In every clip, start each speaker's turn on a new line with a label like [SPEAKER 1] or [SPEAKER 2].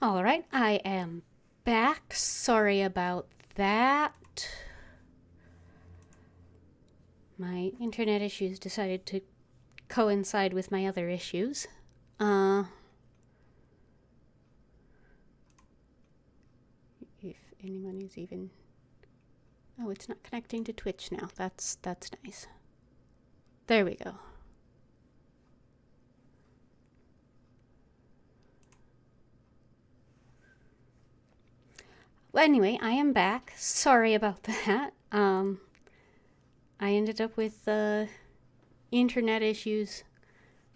[SPEAKER 1] All right, I am back. Sorry about that. My internet issues decided to coincide with my other issues. If anyone is even... Oh, it's not connecting to Twitch now. That's nice. There we go. Well, anyway, I am back. Sorry about that. I ended up with internet issues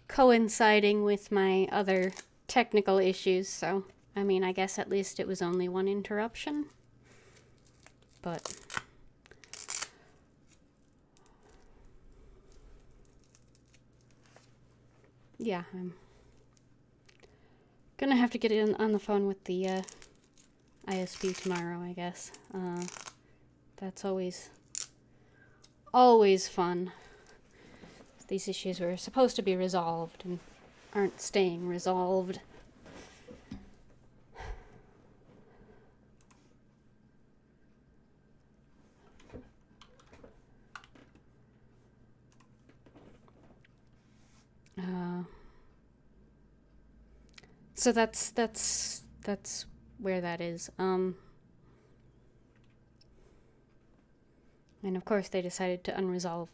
[SPEAKER 1] coinciding with my other technical issues, so I mean, I guess at least it was only one interruption. But yeah, I'm gonna have to get in on the phone with the ISP tomorrow, I guess. That's always fun. These issues were supposed to be resolved and aren't staying resolved. So that's where that is. And of course they decided to unresolve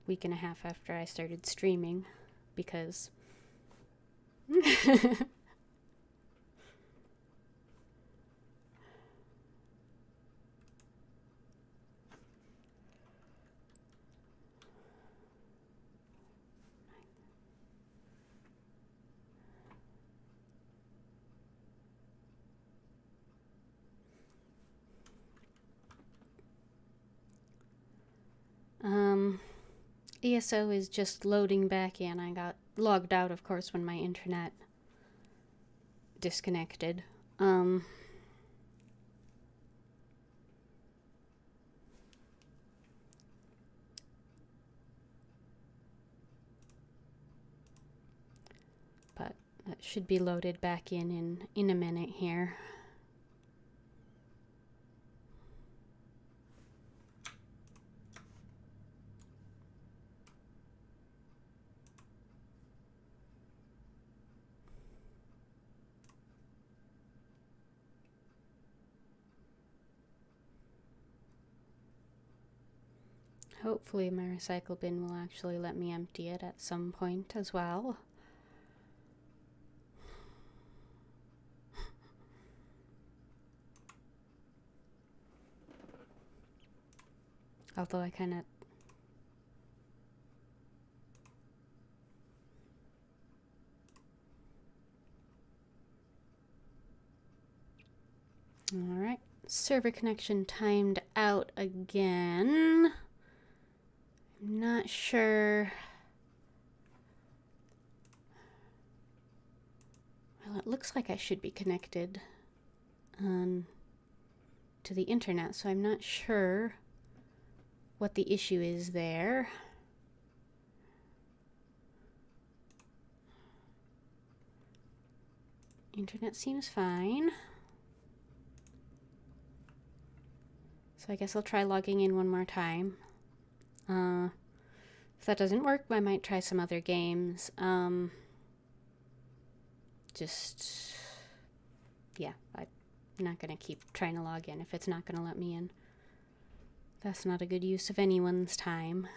[SPEAKER 1] week and a half after I started streaming because ESO is just loading back in. I got logged out, of course, when my internet disconnected. But that should be loaded back in a minute here. Hopefully my recycle bin will actually let me empty it at some point as well. Although I kind of... Alright, server connection timed out again. I'm not sure... Well, it looks like I should be connected to the internet, so I'm not sure what the issue is there. Internet seems fine. So I guess I'll try logging in one more time. If that doesn't work, I might try some other games. Yeah, I'm not gonna keep trying to log in if it's not gonna let me in. That's not a good use of anyone's time.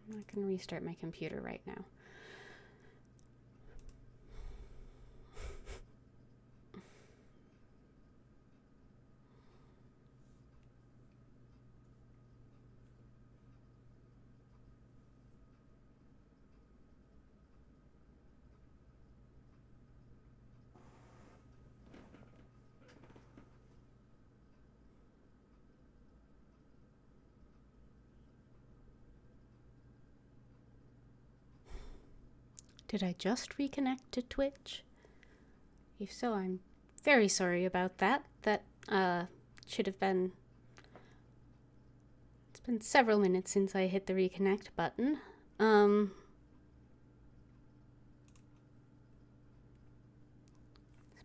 [SPEAKER 1] I'm not gonna restart my computer right now. Did I just reconnect to Twitch? If so, I'm very sorry about that. That should have been... It's been several minutes since I hit the reconnect button.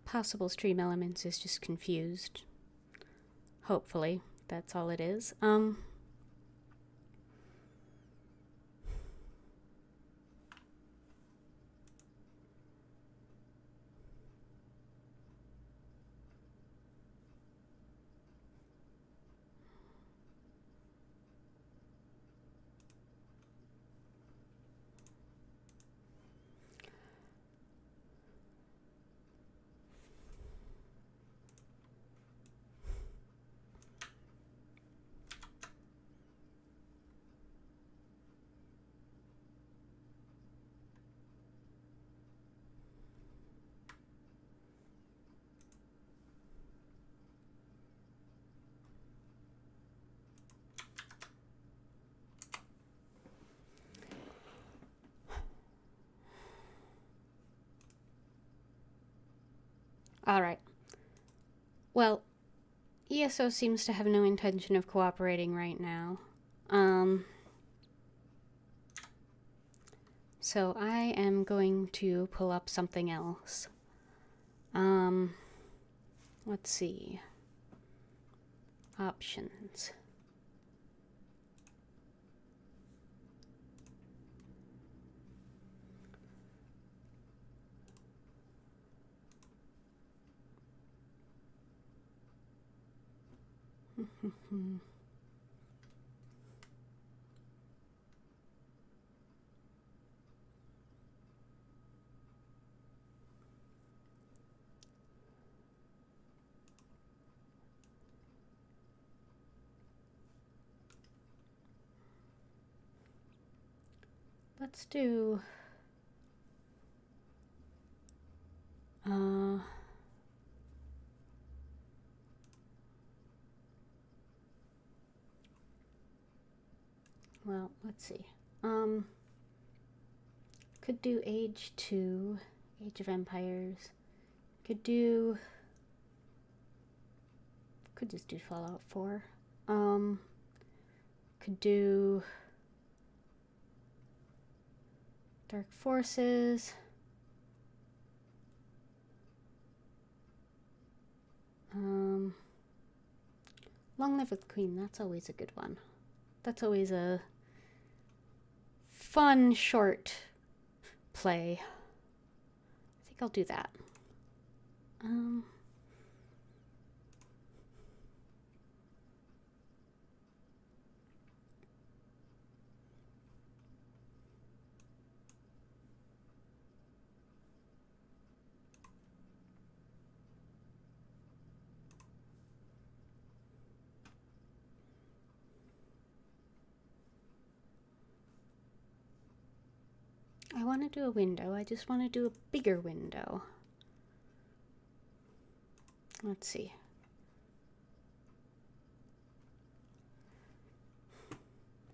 [SPEAKER 1] Possible stream elements is just confused. Hopefully, that's all it is. All right. Well, ESO seems to have no intention of cooperating right now. So I am going to pull up something else. Let's see. Options. Let's do well, let's see. Could do Age 2, Age of Empires. Could just do Fallout 4. Could do Dark Forces. Long Live with Queen, that's always a good one. That's always a fun, short play. I think I'll do that. I want to do a window. I just want to do a bigger window. Let's see.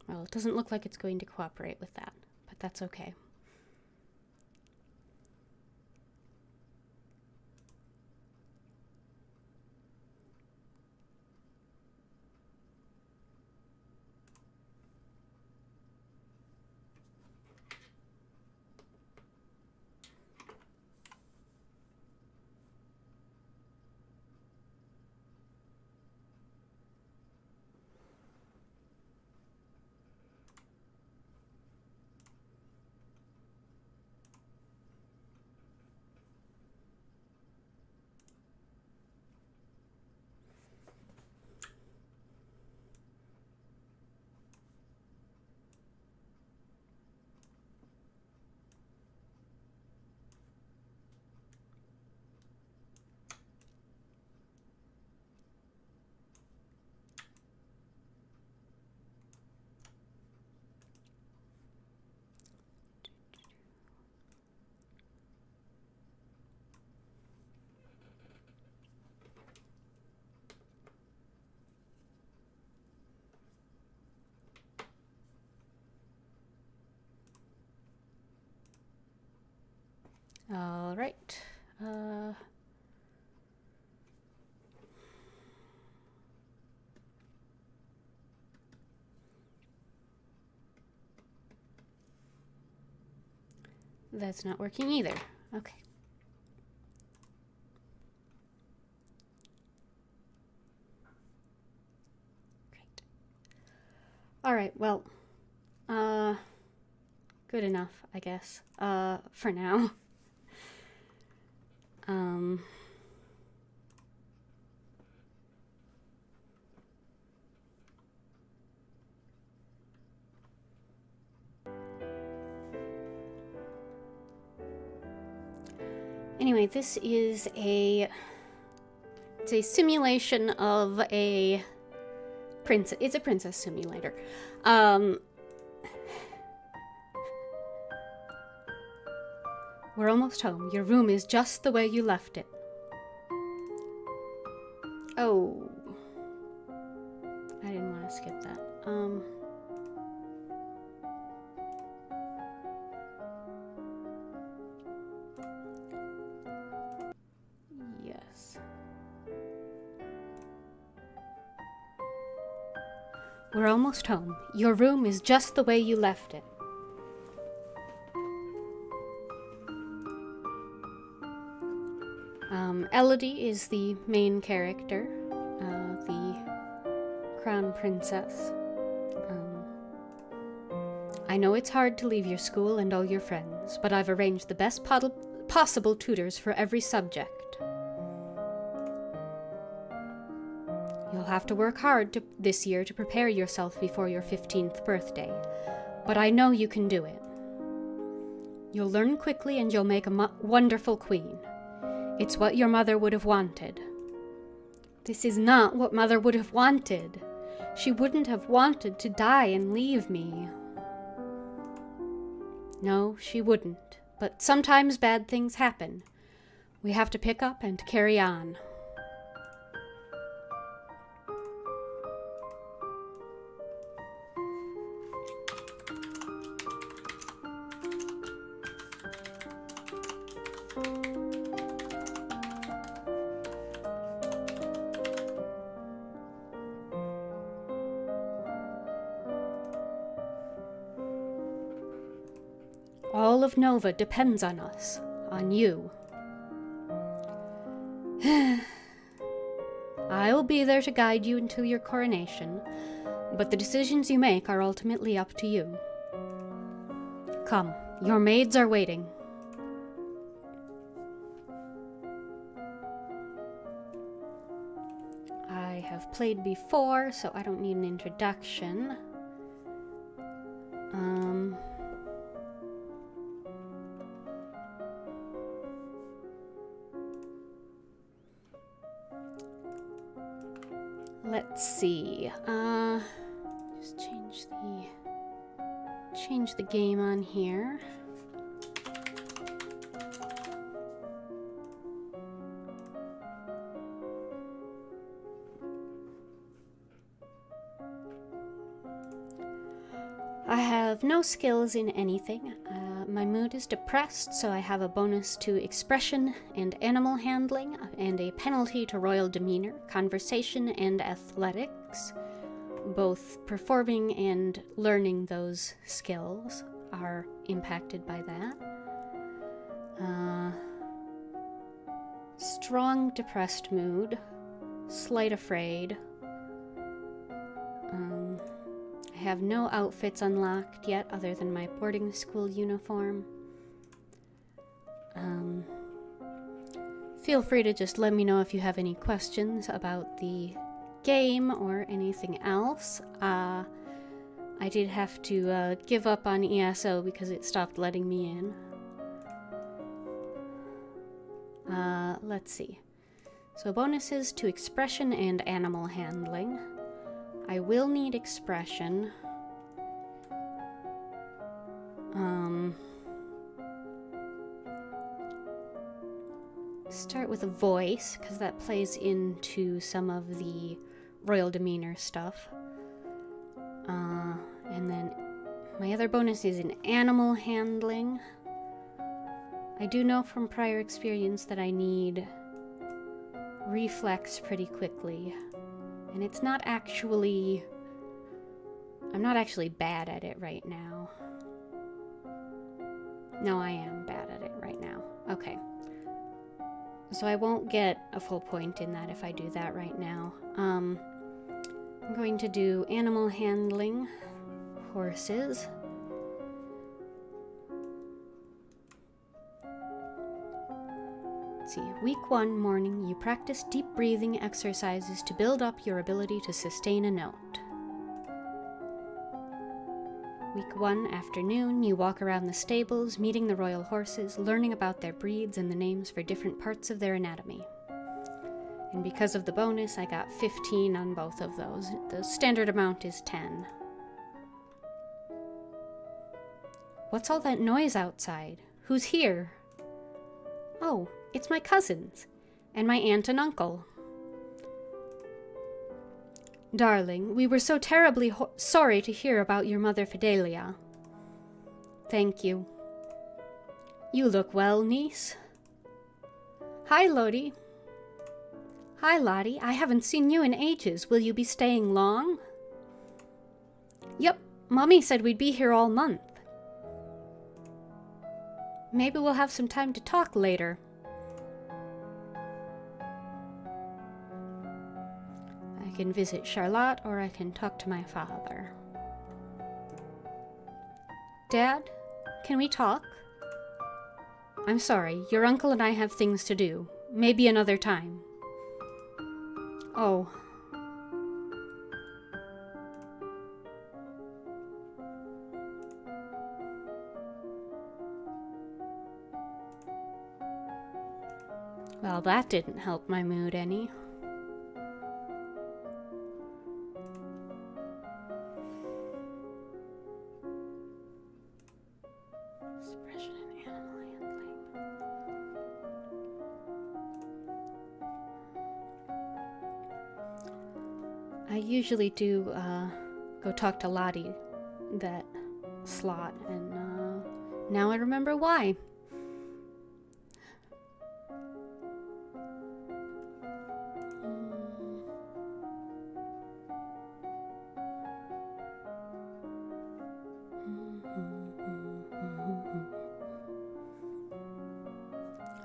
[SPEAKER 1] Well, it doesn't look like it's going to cooperate with that, but that's okay. All right. That's not working either. Okay. Great. Alright, well, good enough, I guess, for now. Anyway, this is it's a simulation of a princess. It's a princess simulator. We're almost home. Your room is just the way you left it. Oh. I didn't want to skip that. Yes. We're almost home. Your room is just the way you left it. Elodie is the main character, the crown princess. I know it's hard to leave your school and all your friends, but I've arranged the best possible tutors for every subject. You'll have to work hard this year to prepare yourself before your 15th birthday, but I know you can do it. You'll learn quickly and you'll make a wonderful queen. It's what your mother would have wanted. This is not what Mother would have wanted. She wouldn't have wanted to die and leave me. No, she wouldn't. But sometimes bad things happen. We have to pick up and carry on. All of Nova depends on us, on you. I'll be there to guide you until your coronation, but the decisions you make are ultimately up to you. Come, your maids are waiting. I have played before, so I don't need an introduction. Let's see. Just change the game on here. I have no skills in anything. My mood is depressed, so I have a bonus to expression and animal handling, and a penalty to royal demeanor, conversation, and athletics. Both performing and learning those skills are impacted by that. Strong depressed mood, slight afraid. I have no outfits unlocked yet other than my boarding school uniform. Feel free to just let me know if you have any questions about the game or anything else. I did have to give up on ESO because it stopped letting me in. Let's see. So bonuses to expression and animal handling. I will need expression. Start with a voice, because that plays into some of the royal demeanor stuff. And then my other bonus is in animal handling. I do know from prior experience that I need reflex pretty quickly. And it's not actually... I'm not actually bad at it right now. No, I am bad. Okay. So I won't get a full point in that if I do that right now. I'm going to do animal handling, horses. Let's see. Week 1 morning, you practice deep breathing exercises to build up your ability to sustain a note. Week 1 afternoon, you walk around the stables, meeting the royal horses, learning about their breeds and the names for different parts of their anatomy. And because of the bonus, I got 15 on both of those. The standard amount is 10. What's all that noise outside? Who's here? Oh, it's my cousins, and my aunt and uncle. Darling, we were so terribly sorry to hear about your mother Fidelia. Thank you. You look well, niece. Hi, Lottie. Hi, Lottie. I haven't seen you in ages. Will you be staying long? Yep, Mommy said we'd be here all month. Maybe we'll have some time to talk later. I can visit Charlotte, or I can talk to my father. Dad, can we talk? I'm sorry, your uncle and I have things to do. Maybe another time. Oh. Well, that didn't help my mood any. Suppression and animal handling. I usually do go talk to Lottie that slot, and now I remember why.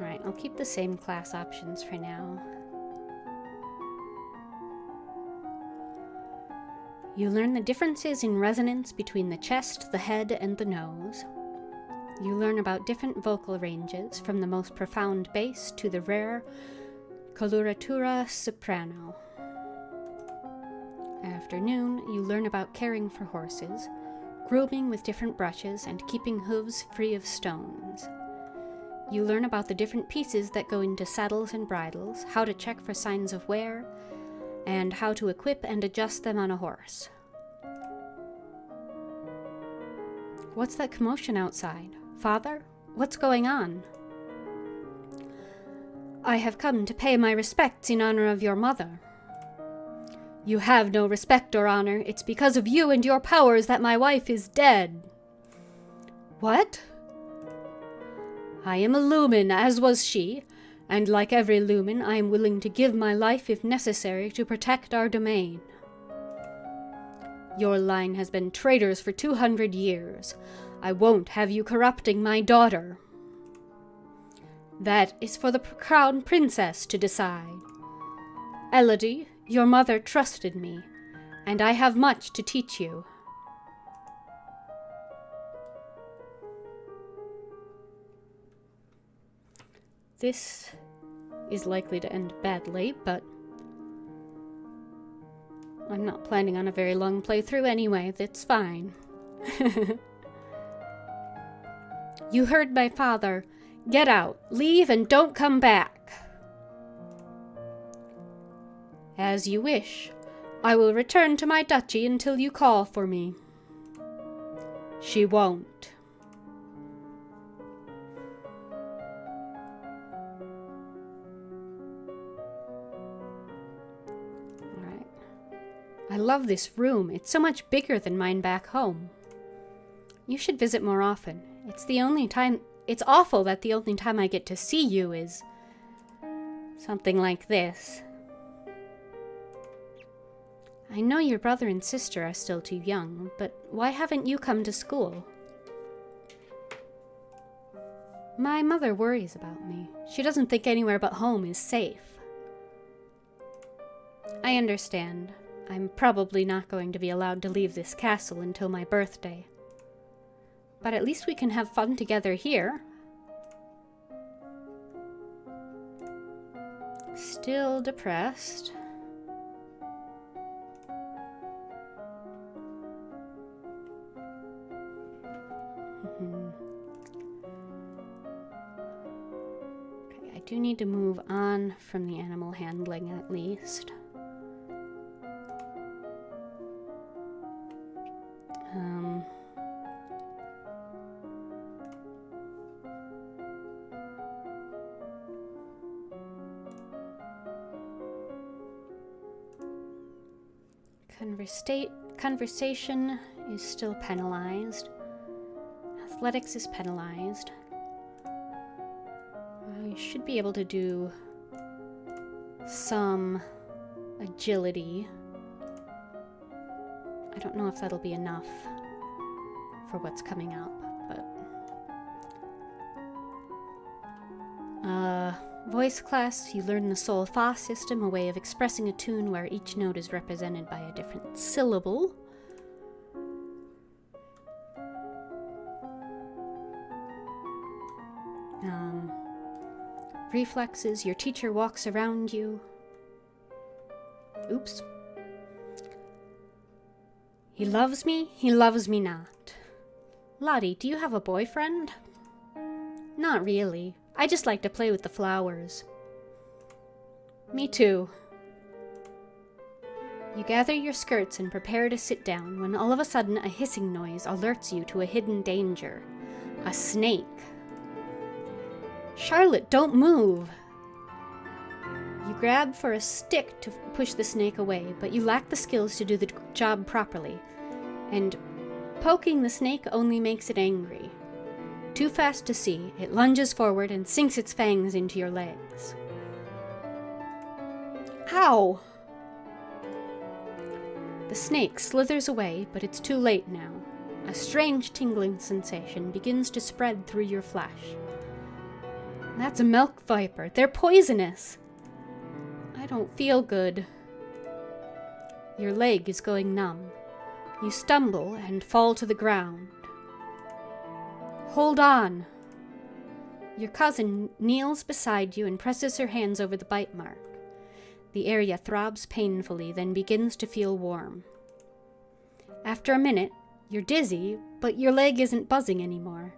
[SPEAKER 1] Alright, I'll keep the same class options for now. You learn the differences in resonance between the chest, the head, and the nose. You learn about different vocal ranges, from the most profound bass to the rare coloratura soprano. Afternoon, you learn about caring for horses, grooming with different brushes, and keeping hooves free of stones. You learn about the different pieces that go into saddles and bridles, how to check for signs of wear, and how to equip and adjust them on a horse. What's that commotion outside? Father? What's going on? I have come to pay my respects in honor of your mother. You have no respect or honor. It's because of you and your powers that my wife is dead. What? I am a lumen, as was she, and like every lumen, I am willing to give my life if necessary to protect our domain. Your line has been traitors for 200 years. I won't have you corrupting my daughter. That is for the crown princess to decide. Elodie, your mother trusted me, and I have much to teach you. This is likely to end badly, but I'm not planning on a very long playthrough anyway. That's fine. You heard my father. Get out, leave, and don't come back. As you wish. I will return to my duchy until you call for me. She won't. Alright. I love this room. It's so much bigger than mine back home. You should visit more often. It's awful that the only time I get to see you is something like this. I know your brother and sister are still too young, but why haven't you come to school? My mother worries about me. She doesn't think anywhere but home is safe. I understand. I'm probably not going to be allowed to leave this castle until my birthday. But at least we can have fun together here. Still depressed. Okay, I do need to move on from the animal handling at least. Conversation is still penalized. Athletics is penalized. I should be able to do some agility. I don't know if that'll be enough for what's coming up, but... voice class, you learn the sol fa system, a way of expressing a tune where each note is represented by a different syllable. Reflexes, your teacher walks around you. Oops. He loves me not. Lottie, do you have a boyfriend? Not really. I just like to play with the flowers. Me too. You gather your skirts and prepare to sit down when all of a sudden a hissing noise alerts you to a hidden danger. A snake. Charlotte, don't move! You grab for a stick to push the snake away, but you lack the skills to do the job properly, and poking the snake only makes it angry. Too fast to see, it lunges forward and sinks its fangs into your legs. Ow! The snake slithers away, but it's too late now. A strange tingling sensation begins to spread through your flesh. That's a milk viper. They're poisonous. I don't feel good. Your leg is going numb. You stumble and fall to the ground. Hold on. Your cousin kneels beside you and presses her hands over the bite mark. The area throbs painfully, then begins to feel warm. After a minute, you're dizzy, but your leg isn't buzzing anymore.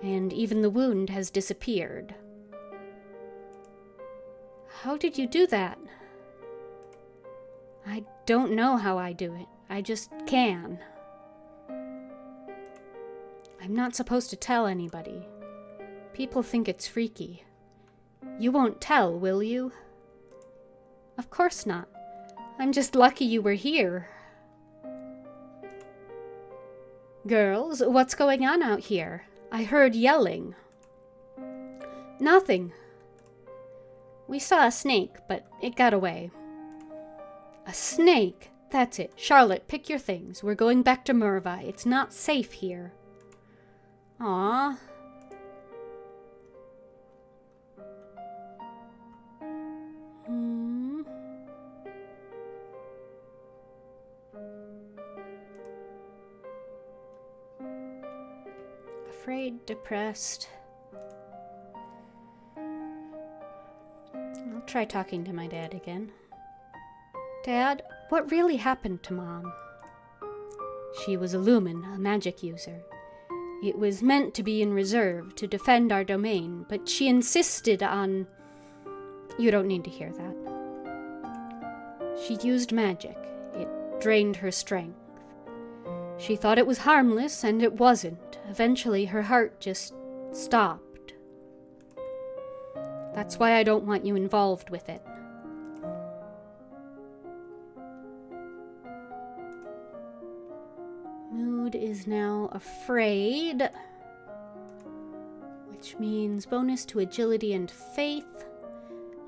[SPEAKER 1] And even the wound has disappeared. How did you do that? I don't know how I do it. I just can. I'm not supposed to tell anybody. People think it's freaky. You won't tell, will you? Of course not. I'm just lucky you were here. Girls, what's going on out here? I heard yelling. Nothing. We saw a snake, but it got away. A snake? That's it. Charlotte, pick your things. We're going back to Merva. It's not safe here. Aww. Afraid, depressed. I'll try talking to my dad again. Dad, what really happened to Mom? She was a lumen, a magic user. It was meant to be in reserve, to defend our domain, but she insisted on... You don't need to hear that. She used magic. It drained her strength. She thought it was harmless, and it wasn't. Eventually, her heart just stopped. That's why I don't want you involved with it. Mood is now afraid, which means bonus to agility and faith,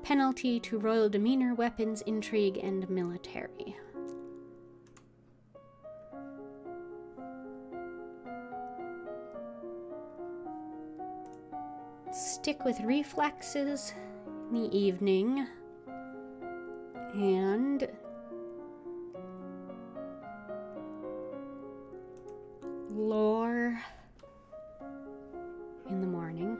[SPEAKER 1] penalty to royal demeanor, weapons, intrigue, and military. stick with reflexes in the evening. And lore in the morning.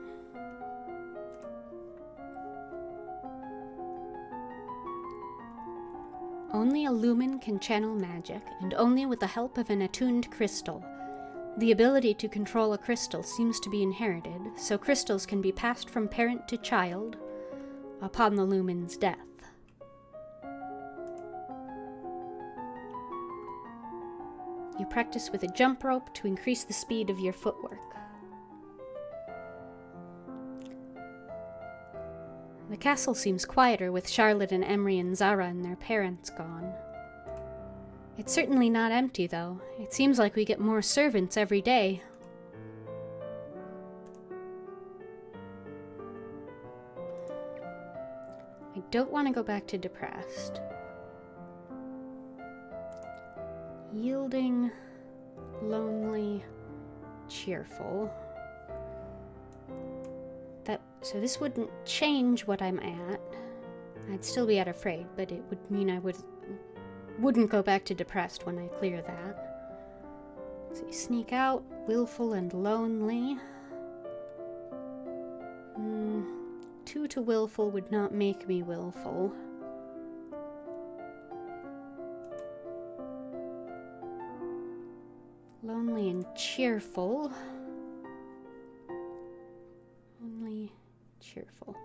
[SPEAKER 1] Only a lumen can channel magic, and only with the help of an attuned crystal. The ability to control a crystal seems to be inherited, so crystals can be passed from parent to child upon the lumen's death. You practice with a jump rope to increase the speed of your footwork. The castle seems quieter with Charlotte and Emery and Zara and their parents gone. It's certainly not empty, though. It seems like we get more servants every day. I don't want to go back to depressed. Yielding, lonely, cheerful. So this wouldn't change what I'm at. I'd still be at afraid, but it would mean I wouldn't go back to depressed when I clear that. So you sneak out, willful and lonely. 2 to willful would not make me willful. Lonely and cheerful. Only cheerful.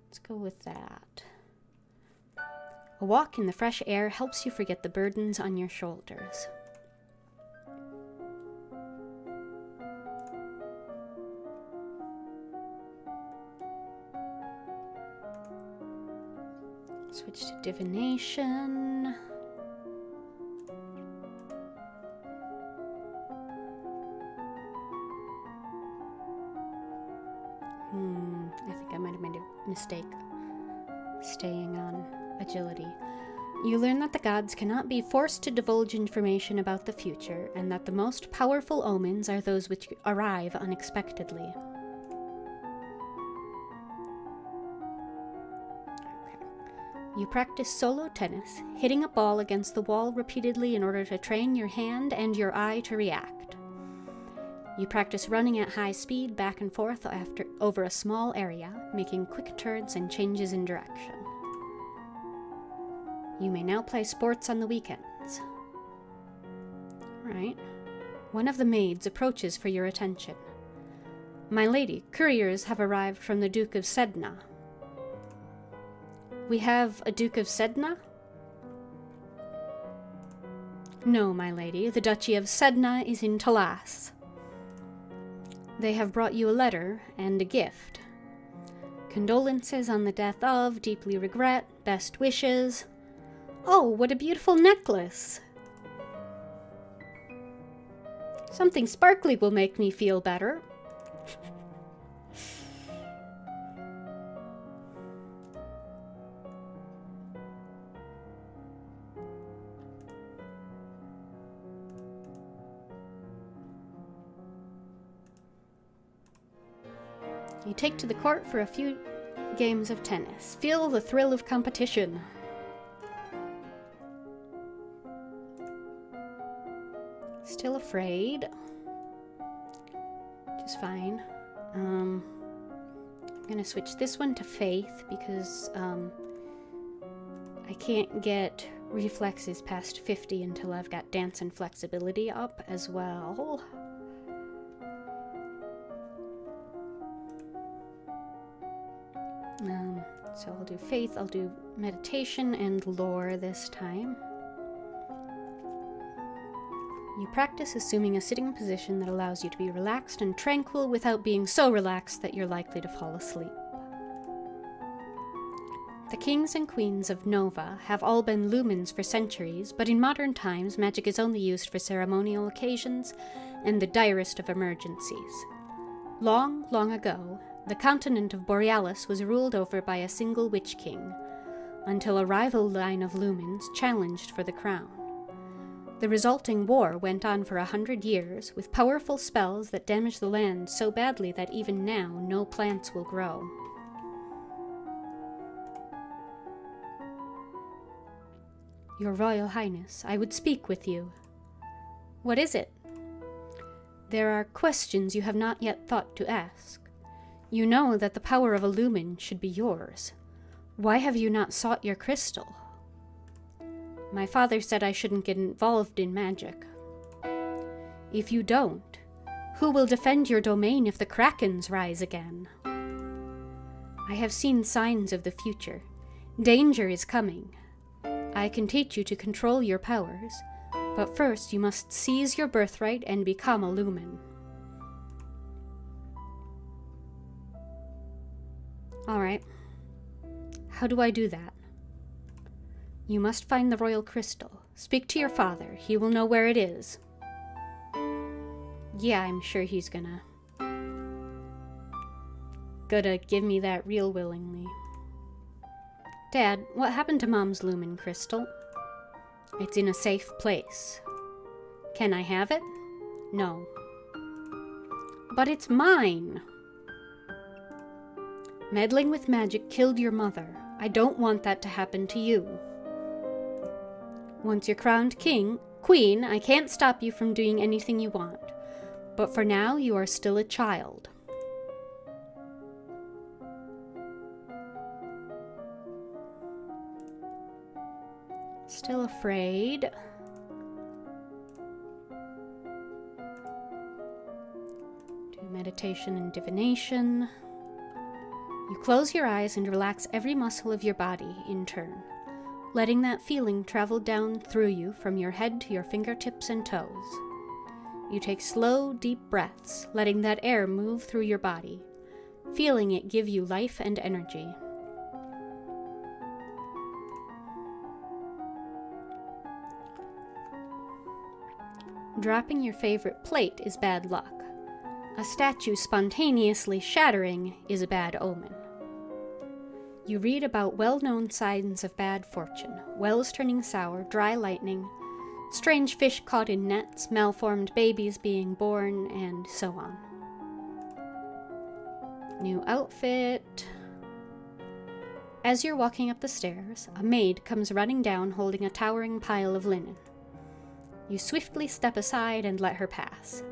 [SPEAKER 1] Let's go with that. A walk in the fresh air helps you forget the burdens on your shoulders. Switch to divination. I think I might have made a mistake staying on agility. You learn that the gods cannot be forced to divulge information about the future, and that the most powerful omens are those which arrive unexpectedly. Okay. You practice solo tennis, hitting a ball against the wall repeatedly in order to train your hand and your eye to react. You practice running at high speed back and forth over a small area, making quick turns and changes in direction. You may now play sports on the weekends. Right. One of the maids approaches for your attention. My lady, couriers have arrived from the Duke of Sedna. We have a Duke of Sedna? No, my lady, the Duchy of Sedna is in Talas. They have brought you a letter and a gift. Condolences on the death of, deeply regret, best wishes. Oh, what a beautiful necklace! Something sparkly will make me feel better. You take to the court for a few games of tennis. Feel the thrill of competition. Still afraid. Which is fine. I'm gonna switch this one to faith because I can't get reflexes past 50 until I've got dance and flexibility up as well. So I'll do faith, I'll do meditation and lore this time. You practice assuming a sitting position that allows you to be relaxed and tranquil without being so relaxed that you're likely to fall asleep. The kings and queens of Nova have all been lumens for centuries, but in modern times magic is only used for ceremonial occasions and the direst of emergencies. Long, long ago, the continent of Borealis was ruled over by a single witch king, until a rival line of lumens challenged for the crown. The resulting war went on for 100 years, with powerful spells that damaged the land so badly that even now no plants will grow. Your Royal Highness, I would speak with you. What is it? There are questions you have not yet thought to ask. You know that the power of a lumen should be yours. Why have you not sought your crystal? My father said I shouldn't get involved in magic. If you don't, who will defend your domain if the Krakens rise again? I have seen signs of the future. Danger is coming. I can teach you to control your powers, but first you must seize your birthright and become a lumen. All right. How do I do that? You must find the royal crystal. Speak to your father. He will know where it is. Yeah, I'm sure he's gonna give me that real willingly. Dad, what happened to Mom's lumen crystal? It's in a safe place. Can I have it? No. But it's mine! Meddling with magic killed your mother. I don't want that to happen to you. Once you're crowned queen, I can't stop you from doing anything you want. But for now, you are still a child. Still afraid. Do meditation and divination. You close your eyes and relax every muscle of your body in turn, letting that feeling travel down through you from your head to your fingertips and toes. You take slow, deep breaths, letting that air move through your body, feeling it give you life and energy. Dropping your favorite plate is bad luck. A statue spontaneously shattering is a bad omen. You read about well-known signs of bad fortune: wells turning sour, dry lightning, strange fish caught in nets, malformed babies being born, and so on. New outfit. As you're walking up the stairs, a maid comes running down holding a towering pile of linen. You swiftly step aside and let her pass.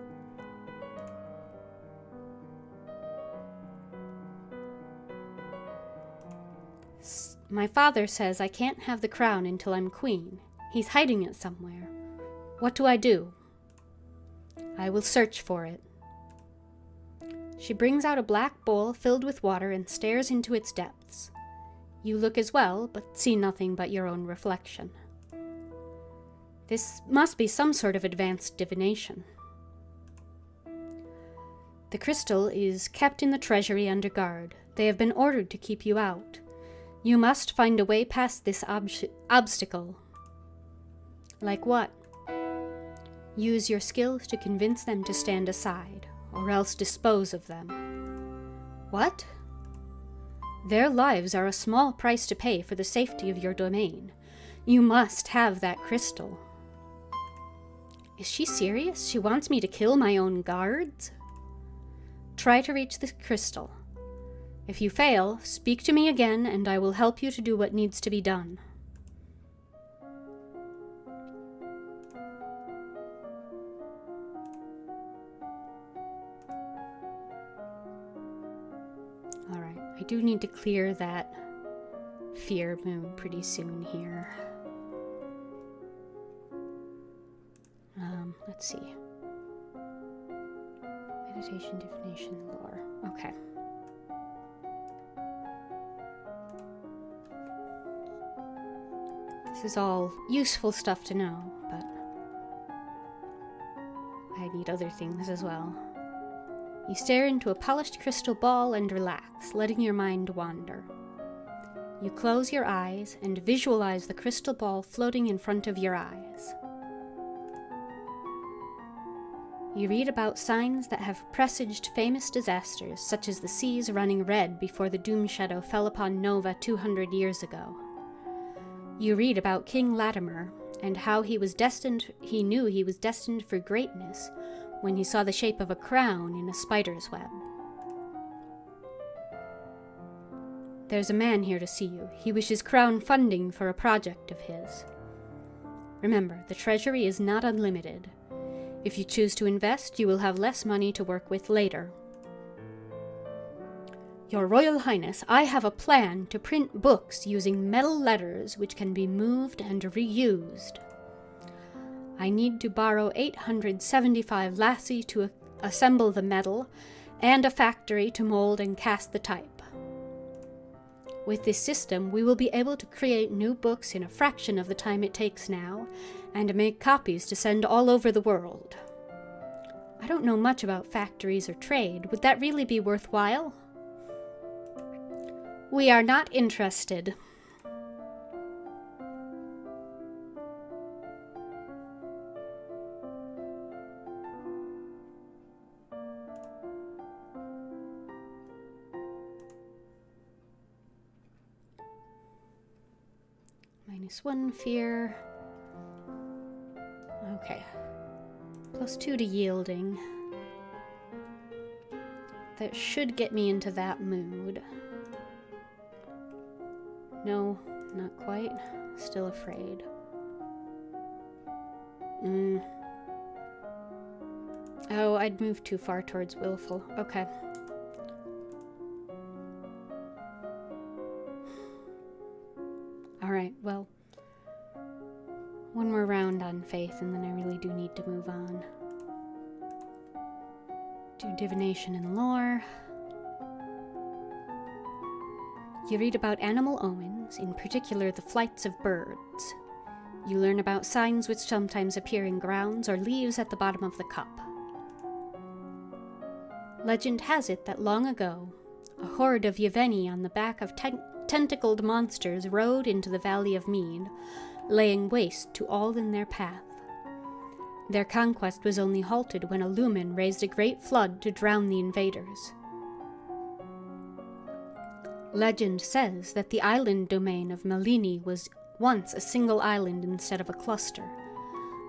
[SPEAKER 1] My father says I can't have the crown until I'm queen. He's hiding it somewhere. What do I do? I will search for it. She brings out a black bowl filled with water and stares into its depths. You look as well, but see nothing but your own reflection. This must be some sort of advanced divination. The crystal is kept in the treasury under guard. They have been ordered to keep you out. You must find a way past this obstacle. Like what? Use your skills to convince them to stand aside, or else dispose of them. What? Their lives are a small price to pay for the safety of your domain. You must have that crystal. Is she serious? She wants me to kill my own guards? Try to reach the crystal. If you fail, speak to me again, and I will help you to do what needs to be done. Alright, I do need to clear that fear mood pretty soon here. Let's see. Meditation, divination, lore. Okay. This is all useful stuff to know, but I need other things as well. You stare into a polished crystal ball and relax, letting your mind wander. You close your eyes and visualize the crystal ball floating in front of your eyes. You read about signs that have presaged famous disasters, such as the seas running red before the doom shadow fell upon Nova 200 years ago. You read about King Latimer and how he knew he was destined for greatness when he saw the shape of a crown in a spider's web. There's a man here to see you. He wishes crown funding for a project of his. Remember, the treasury is not unlimited. If you choose to invest, you will have less money to work with later. Your Royal Highness, I have a plan to print books using metal letters which can be moved and reused. I need to borrow 875 lassie to assemble the metal, and a factory to mold and cast the type. With this system, we will be able to create new books in a fraction of the time it takes now, and make copies to send all over the world. I don't know much about factories or trade. Would that really be worthwhile? We are not interested. -1 fear. Okay. +2 to yielding. That should get me into that mood. No, not quite. Still afraid. Oh, I'd moved too far towards willful. Okay. Alright, well, one more round on faith, and then I really do need to move on. Do divination and lore. You read about animal omens, in particular the flights of birds. You learn about signs which sometimes appear in grounds or leaves at the bottom of the cup. Legend has it that long ago, a horde of Yeveni on the back of tentacled monsters rode into the Valley of Mead, laying waste to all in their path. Their conquest was only halted when a lumen raised a great flood to drown the invaders. Legend says that the island domain of Malini was once a single island instead of a cluster,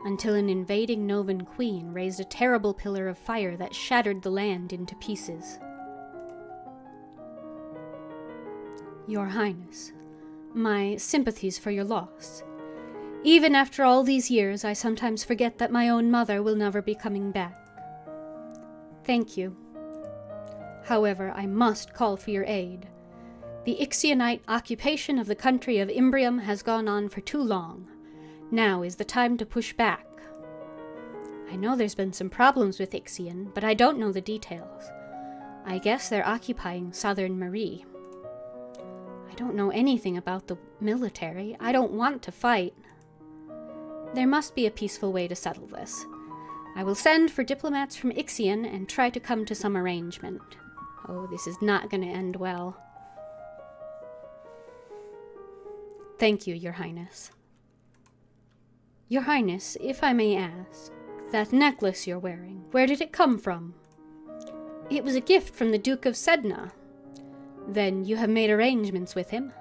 [SPEAKER 1] until an invading Novan queen raised a terrible pillar of fire that shattered the land into pieces. Your Highness, my sympathies for your loss. Even after all these years, I sometimes forget that my own mother will never be coming back. Thank you. However, I must call for your aid. The Ixionite occupation of the country of Imbrium has gone on for too long. Now is the time to push back. I know there's been some problems with Ixion, but I don't know the details. I guess they're occupying southern Marie. I don't know anything about the military. I don't want to fight. There must be a peaceful way to settle this. I will send for diplomats from Ixion and try to come to some arrangement. Oh, this is not going to end well. Thank you, Your Highness. Your Highness, if I may ask, that necklace you're wearing, where did it come from? It was a gift from the Duke of Sedna. Then you have made arrangements with him?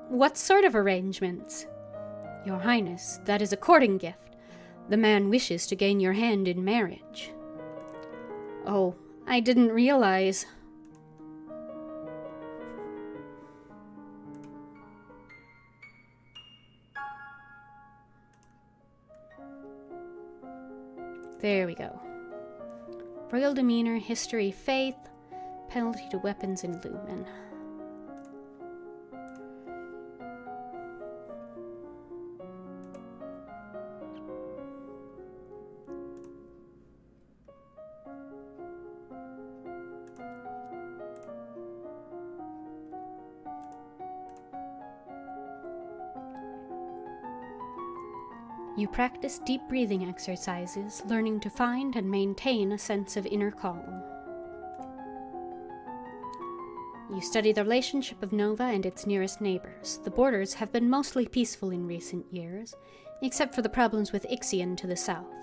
[SPEAKER 1] What sort of arrangements? Your Highness, that is a courting gift. The man wishes to gain your hand in marriage. Oh, I didn't realize. There we go. Royal demeanor, history, faith, penalty to weapons and lumen. You practice deep breathing exercises, learning to find and maintain a sense of inner calm. You study the relationship of Nova and its nearest neighbors. The borders have been mostly peaceful in recent years, except for the problems with Ixion to the south.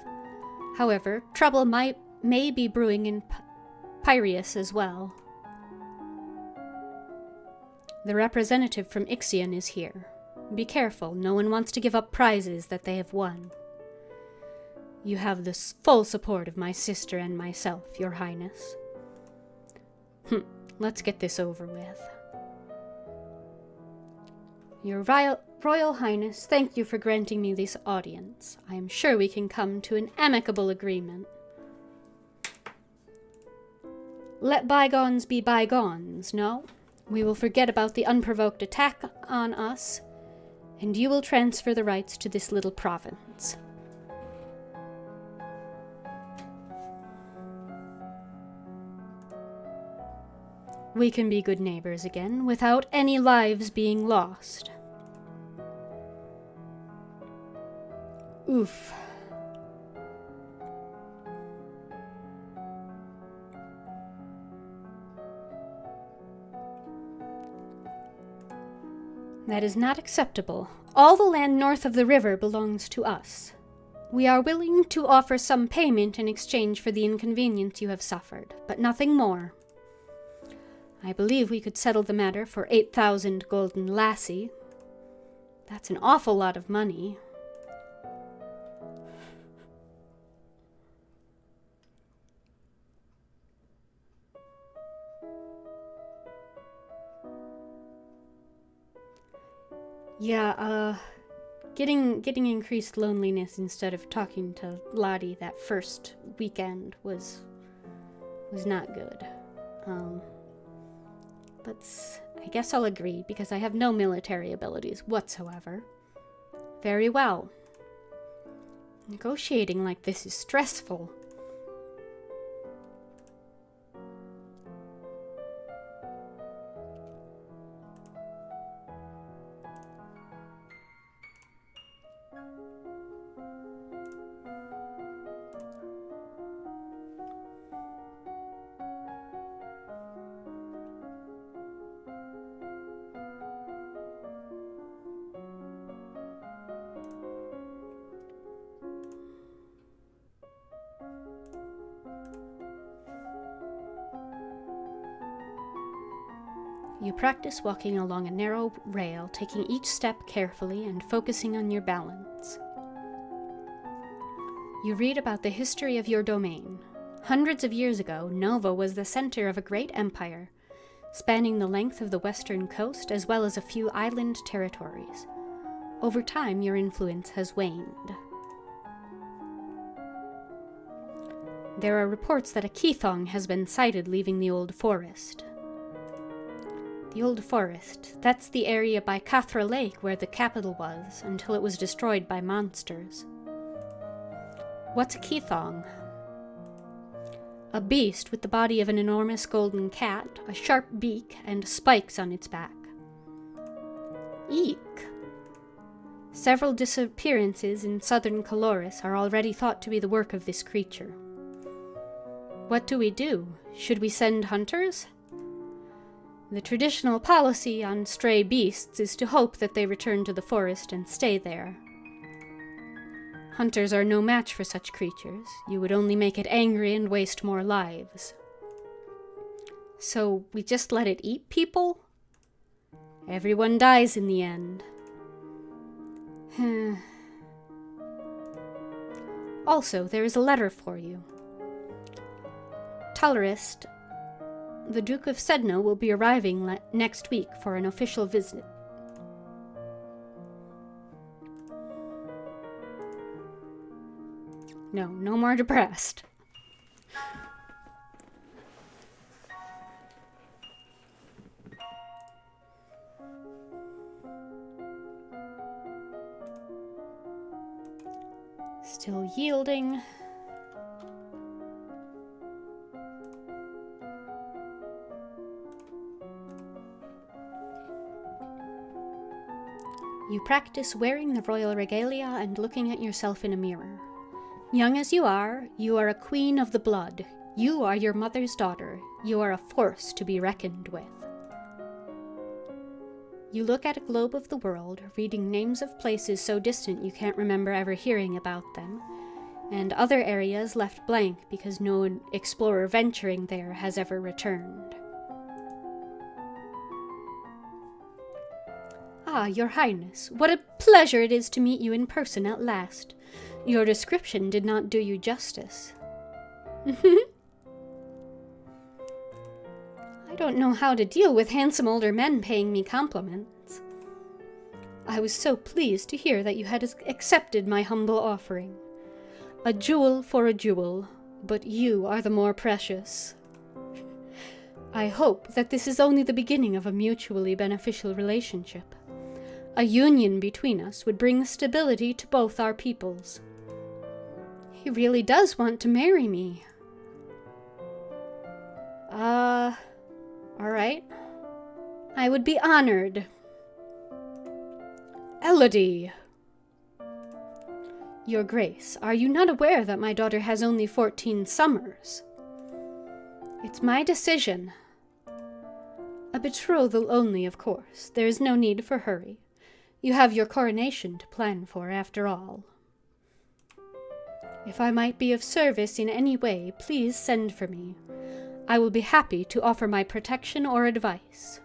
[SPEAKER 1] However, trouble may be brewing in Piraeus as well. The representative from Ixion is here. Be careful, no one wants to give up prizes that they have won. You have the full support of my sister and myself, Your Highness. Let's get this over with. Your Royal Highness, thank you for granting me this audience. I am sure we can come to an amicable agreement. Let bygones be bygones, no? We will forget about the unprovoked attack on us, and you will transfer the rights to this little province. We can be good neighbors again, without any lives being lost. Oof. That is not acceptable. All the land north of the river belongs to us. We are willing to offer some payment in exchange for the inconvenience you have suffered, but nothing more. I believe we could settle the matter for 8,000 golden lassie. That's an awful lot of money. Yeah, getting increased loneliness instead of talking to Lottie that first weekend was not good. But I guess I'll agree, because I have no military abilities whatsoever. Very well. Negotiating like this is stressful. You practice walking along a narrow rail, taking each step carefully and focusing on your balance. You read about the history of your domain. Hundreds of years ago, Nova was the center of a great empire, spanning the length of the western coast as well as a few island territories. Over time, your influence has waned. There are reports that a Keithong has been sighted leaving the Old Forest. The Old Forest, that's the area by Cathra Lake where the capital was, until it was destroyed by monsters. What's a Keithong? A beast with the body of an enormous golden cat, a sharp beak, and spikes on its back. Eek! Several disappearances in southern Caloris are already thought to be the work of this creature. What do we do? Should we send hunters? The traditional policy on stray beasts is to hope that they return to the forest and stay there. Hunters are no match for such creatures. You would only make it angry and waste more lives. So we just let it eat people? Everyone dies in the end. Also, there is a letter for you. Tolerist, the Duke of Sedno will be arriving next week for an official visit. No more depressed. Still yielding. You practice wearing the royal regalia and looking at yourself in a mirror. Young as you are a queen of the blood. You are your mother's daughter. You are a force to be reckoned with. You look at a globe of the world, reading names of places so distant you can't remember ever hearing about them, and other areas left blank because no explorer venturing there has ever returned. Ah, Your Highness, what a pleasure it is to meet you in person at last. Your description did not do you justice. I don't know how to deal with handsome older men paying me compliments. I was so pleased to hear that you had accepted my humble offering. A jewel for a jewel, but you are the more precious. I hope that this is only the beginning of a mutually beneficial relationship. A union between us would bring stability to both our peoples. He really does want to marry me. All right. I would be honored. Elodie! Your Grace, are you not aware that my daughter has only 14 summers? It's my decision. A betrothal only, of course. There is no need for hurry. You have your coronation to plan for, after all. If I might be of service in any way, please send for me. I will be happy to offer my protection or advice.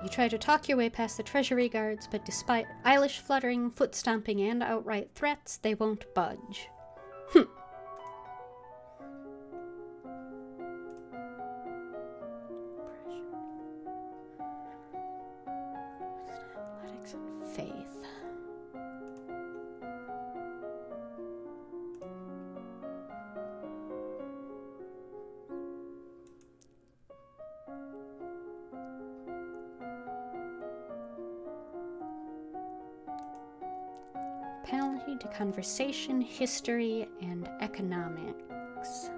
[SPEAKER 1] You try to talk your way past the treasury guards, but despite eyelash fluttering, foot stomping, and outright threats, they won't budge. Athletics and faith. Penalty to conversation, history, and economics.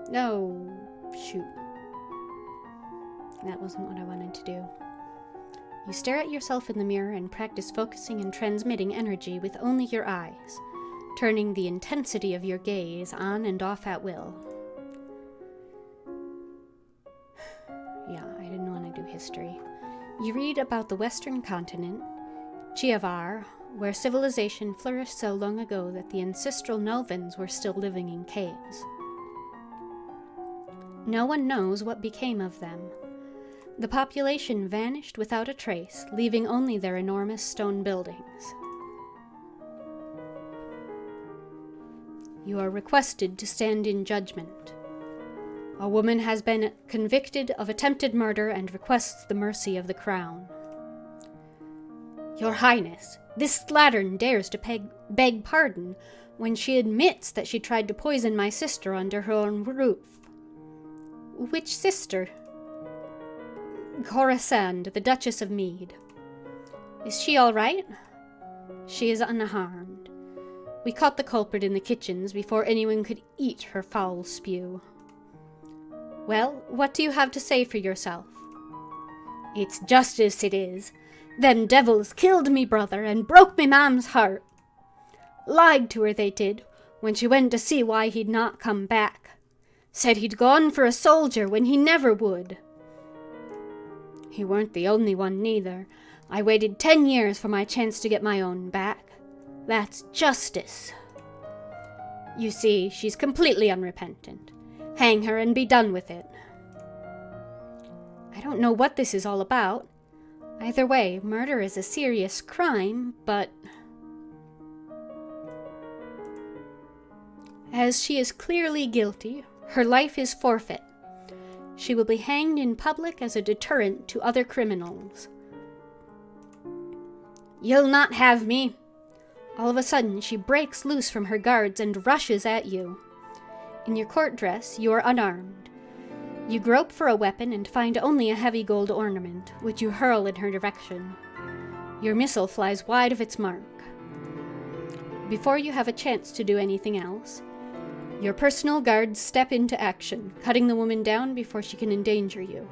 [SPEAKER 1] No, shoot. That wasn't what I wanted to do. You stare at yourself in the mirror and practice focusing and transmitting energy with only your eyes, turning the intensity of your gaze on and off at will. Yeah, I didn't want to do history. You read about the western continent, Chiavar, where civilization flourished so long ago that the ancestral Novans were still living in caves. No one knows what became of them. The population vanished without a trace, leaving only their enormous stone buildings. You are requested to stand in judgment. A woman has been convicted of attempted murder and requests the mercy of the crown. Your Highness, this slattern dares to beg pardon when she admits that she tried to poison my sister under her own roof. Which sister? Corisande, the Duchess of Mead. Is she all right? She is unharmed. We caught the culprit in the kitchens before anyone could eat her foul spew. Well, what do you have to say for yourself? It's justice it is. Them devils killed me brother and broke me mam's heart. Lied to her they did, when she went to see why he'd not come back. Said he'd gone for a soldier when he never would. He weren't the only one neither. I waited 10 years for my chance to get my own back. That's justice. You see, she's completely unrepentant. Hang her and be done with it. I don't know what this is all about. Either way, murder is a serious crime, but... As she is clearly guilty, her life is forfeit. She will be hanged in public as a deterrent to other criminals. You'll not have me. All of a sudden, she breaks loose from her guards and rushes at you. In your court dress, you are unarmed. You grope for a weapon and find only a heavy gold ornament, which you hurl in her direction. Your missile flies wide of its mark. Before you have a chance to do anything else, your personal guards step into action, cutting the woman down before she can endanger you.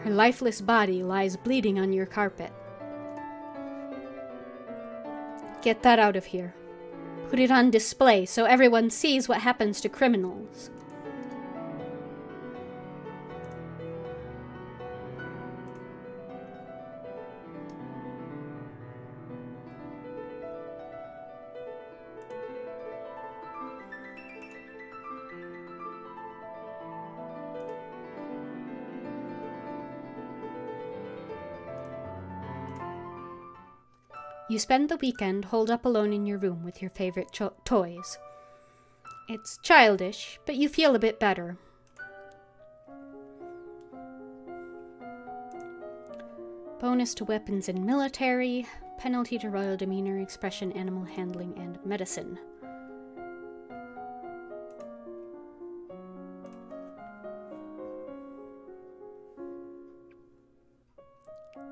[SPEAKER 1] Her lifeless body lies bleeding on your carpet. Get that out of here. Put it on display so everyone sees what happens to criminals. You spend the weekend holed up alone in your room with your favorite toys. It's childish, but you feel a bit better. Bonus to weapons and military, penalty to royal demeanor, expression, animal handling, and medicine.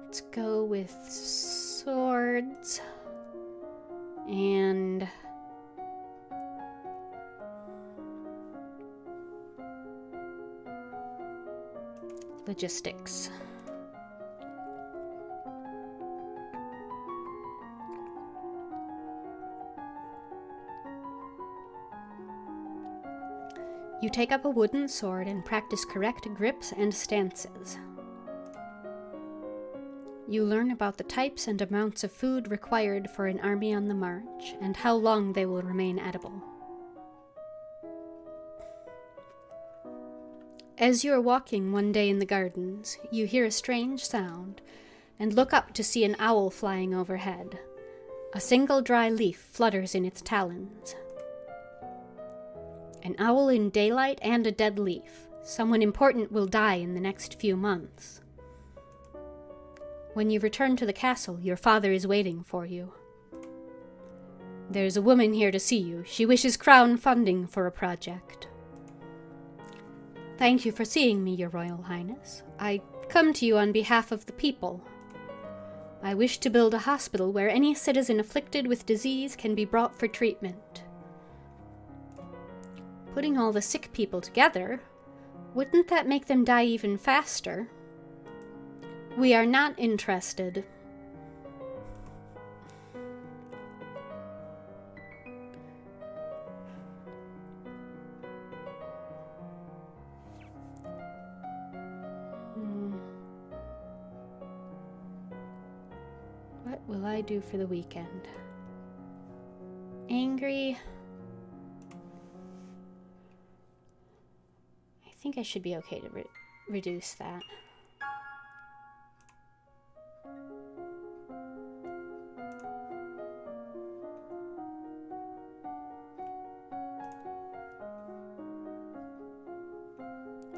[SPEAKER 1] Let's go with swords and logistics. You take up a wooden sword and practice correct grips and stances. You learn about the types and amounts of food required for an army on the march and how long they will remain edible. As you are walking one day in the gardens, you hear a strange sound and look up to see an owl flying overhead. A single dry leaf flutters in its talons. An owl in daylight and a dead leaf. Someone important will die in the next few months. When you return to the castle, your father is waiting for you. There's a woman here to see you. She wishes crown funding for a project. Thank you for seeing me, Your Royal Highness. I come to you on behalf of the people. I wish to build a hospital where any citizen afflicted with disease can be brought for treatment. Putting all the sick people together, wouldn't that make them die even faster? We are not interested. What will I do for the weekend? Angry. I think I should be okay to reduce that.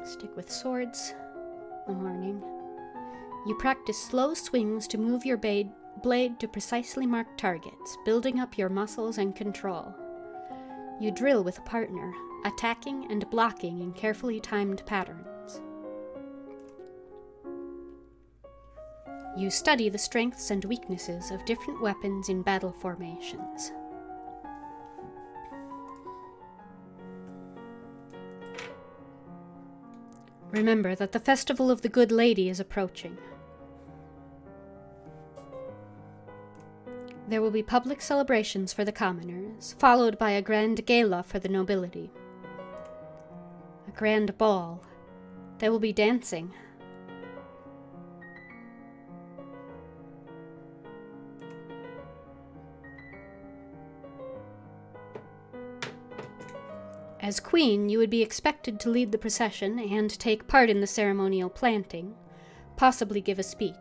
[SPEAKER 1] Stick with swords in the morning. You practice slow swings to move your blade to precisely marked targets, building up your muscles and control. You drill with a partner, attacking and blocking in carefully timed patterns. You study the strengths and weaknesses of different weapons in battle formations. Remember that the Festival of the Good Lady is approaching. There will be public celebrations for the commoners, followed by a grand gala for the nobility. A grand ball. There will be dancing. As queen, you would be expected to lead the procession and take part in the ceremonial planting, possibly give a speech.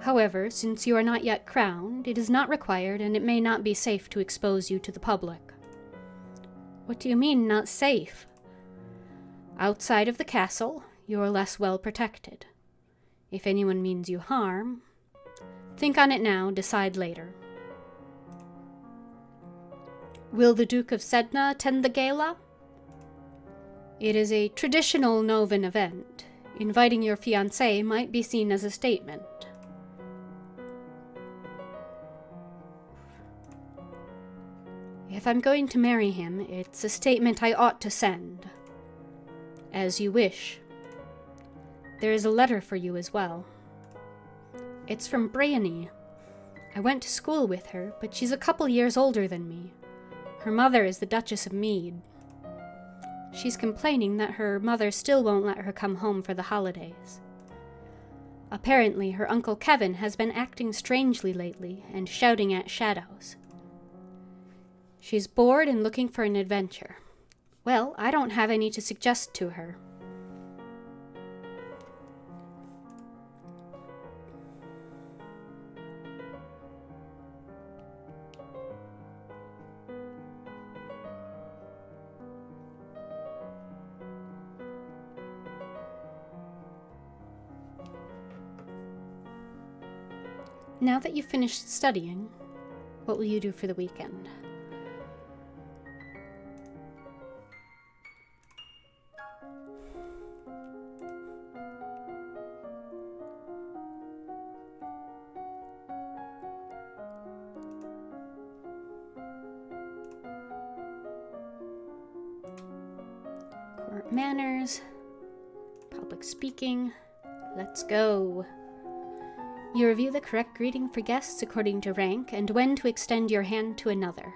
[SPEAKER 1] However, since you are not yet crowned, it is not required and it may not be safe to expose you to the public. What do you mean, not safe? Outside of the castle, you are less well protected. If anyone means you harm, think on it now, decide later. Will the Duke of Sedna attend the gala? It is a traditional Novan event. Inviting your fiancé might be seen as a statement. If I'm going to marry him, it's a statement I ought to send. As you wish. There is a letter for you as well. It's from Briony. I went to school with her, but she's a couple years older than me. Her mother is the Duchess of Mead. She's complaining that her mother still won't let her come home for the holidays. Apparently, her Uncle Kevin has been acting strangely lately and shouting at shadows. She's bored and looking for an adventure. Well, I don't have any to suggest to her. Now that you've finished studying, what will you do for the weekend? Court manners, public speaking. Let's go. You review the correct greeting for guests according to rank and when to extend your hand to another.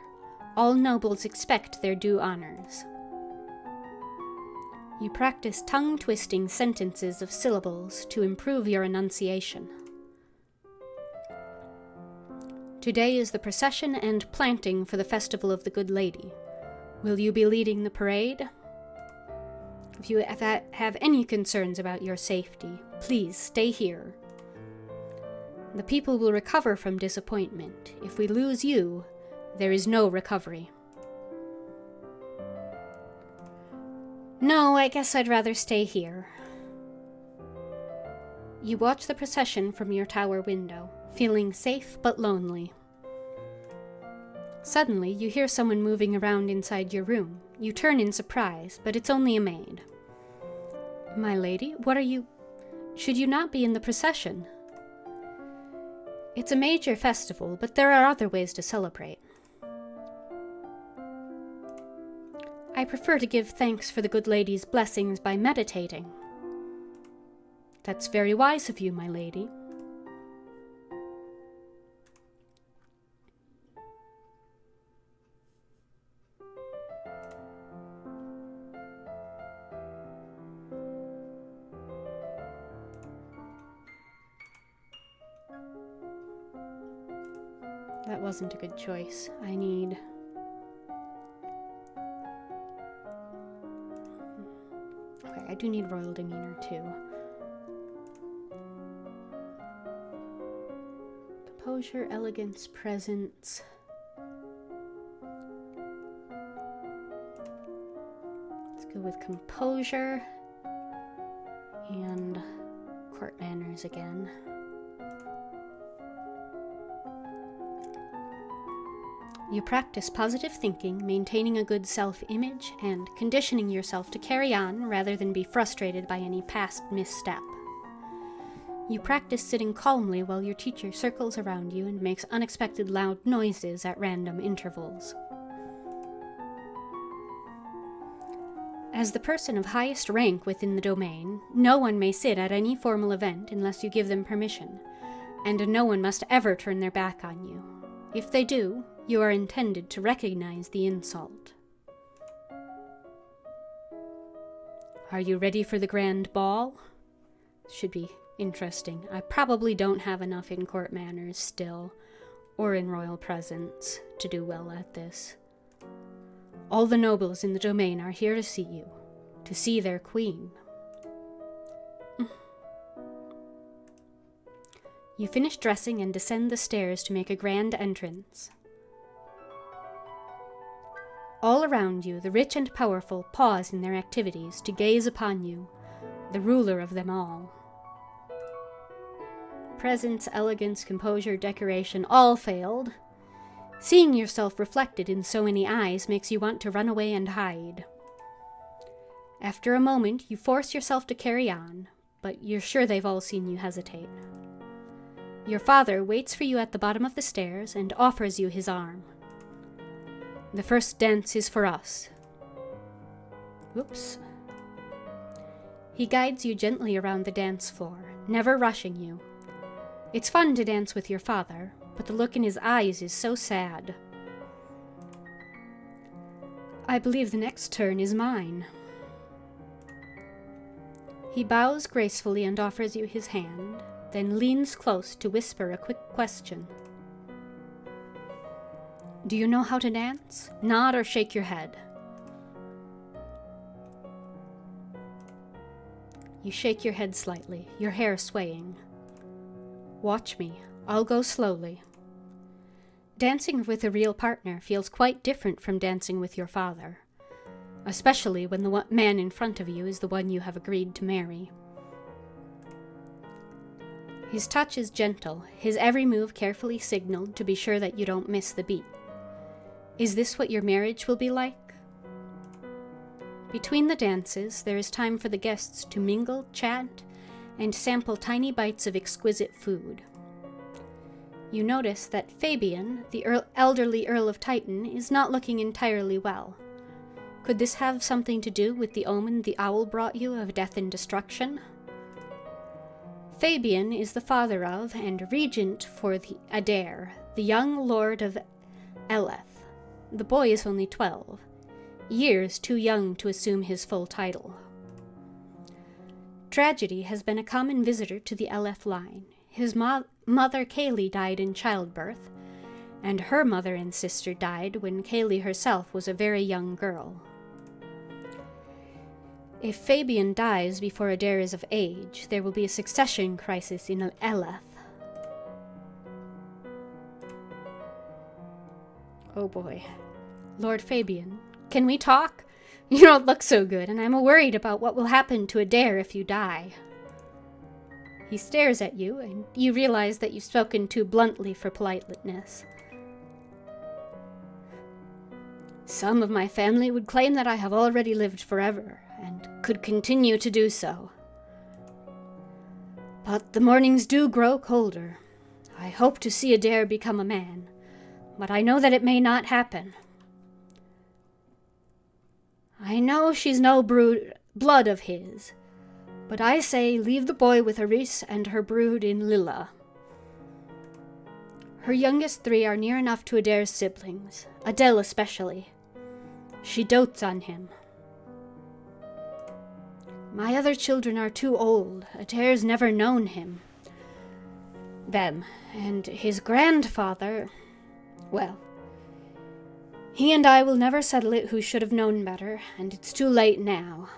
[SPEAKER 1] All nobles expect their due honors. You practice tongue-twisting sentences of syllables to improve your enunciation. Today is the procession and planting for the Festival of the Good Lady. Will you be leading the parade? If you have any concerns about your safety, please stay here. The people will recover from disappointment. If we lose you, there is no recovery. No, I guess I'd rather stay here. You watch the procession from your tower window, feeling safe but lonely. Suddenly, you hear someone moving around inside your room. You turn in surprise, but it's only a maid. My lady, what are you... Should you not be in the procession? It's a major festival, but there are other ways to celebrate. I prefer to give thanks for the good lady's blessings by meditating. That's very wise of you, my lady. That wasn't a good choice. I need... Okay, I do need royal demeanor too. Composure, elegance, presence. Let's go with composure and court manners again. You practice positive thinking, maintaining a good self-image, and conditioning yourself to carry on rather than be frustrated by any past misstep. You practice sitting calmly while your teacher circles around you and makes unexpected loud noises at random intervals. As the person of highest rank within the domain, no one may sit at any formal event unless you give them permission, and no one must ever turn their back on you. If they do, you are intended to recognize the insult. Are you ready for the grand ball? Should be interesting. I probably don't have enough in court manners still, or in royal presence, to do well at this. All the nobles in the domain are here to see you, to see their queen. You finish dressing and descend the stairs to make a grand entrance. All around you, the rich and powerful pause in their activities to gaze upon you, the ruler of them all. Presence, elegance, composure, decoration, all failed. Seeing yourself reflected in so many eyes makes you want to run away and hide. After a moment, you force yourself to carry on, but you're sure they've all seen you hesitate. Your father waits for you at the bottom of the stairs and offers you his arm. The first dance is for us. Whoops. He guides you gently around the dance floor, never rushing you. It's fun to dance with your father, but the look in his eyes is so sad. I believe the next turn is mine. He bows gracefully and offers you his hand, then leans close to whisper a quick question. Do you know how to dance? Nod or shake your head. You shake your head slightly, your hair swaying. Watch me. I'll go slowly. Dancing with a real partner feels quite different from dancing with your father, especially when the man in front of you is the one you have agreed to marry. His touch is gentle, his every move carefully signaled to be sure that you don't miss the beat. Is this what your marriage will be like? Between the dances, there is time for the guests to mingle, chat, and sample tiny bites of exquisite food. You notice that Fabian, the elderly Earl of Titan, is not looking entirely well. Could this have something to do with the omen the owl brought you of death and destruction? Fabian is the father of and regent for the Adair, the young lord of Eleth. The boy is only 12, years too young to assume his full title. Tragedy has been a common visitor to the Eleth line. His mother Kaylee died in childbirth, and her mother and sister died when Kaylee herself was a very young girl. If Fabian dies before Adair is of age, there will be a succession crisis in Eleth. Oh boy. Lord Fabian, can we talk? You don't look so good, and I'm worried about what will happen to Adair if you die. He stares at you, and you realize that you've spoken too bluntly for politeness. Some of my family would claim that I have already lived forever, and could continue to do so. But the mornings do grow colder. I hope to see Adair become a man, but I know that it may not happen. I know she's no blood of his, but I say leave the boy with Aris and her brood in Lilla. Her youngest 3 are near enough to Adair's siblings, Adele especially. She dotes on him. My other children are too old. Adair's never known them, and his grandfather, well, he and I will never settle it who should have known better, and it's too late now.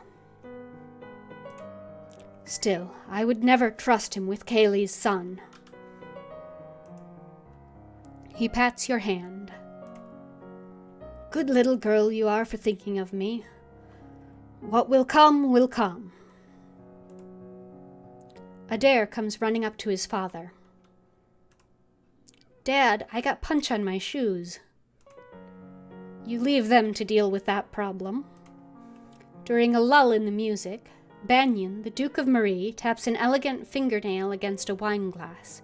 [SPEAKER 1] Still, I would never trust him with Kaylee's son. He pats your hand. Good little girl you are for thinking of me. What will come, will come. Adair comes running up to his father. Dad, I got punch on my shoes. You leave them to deal with that problem. During a lull in the music, Banyan, the Duke of Marie, taps an elegant fingernail against a wine glass,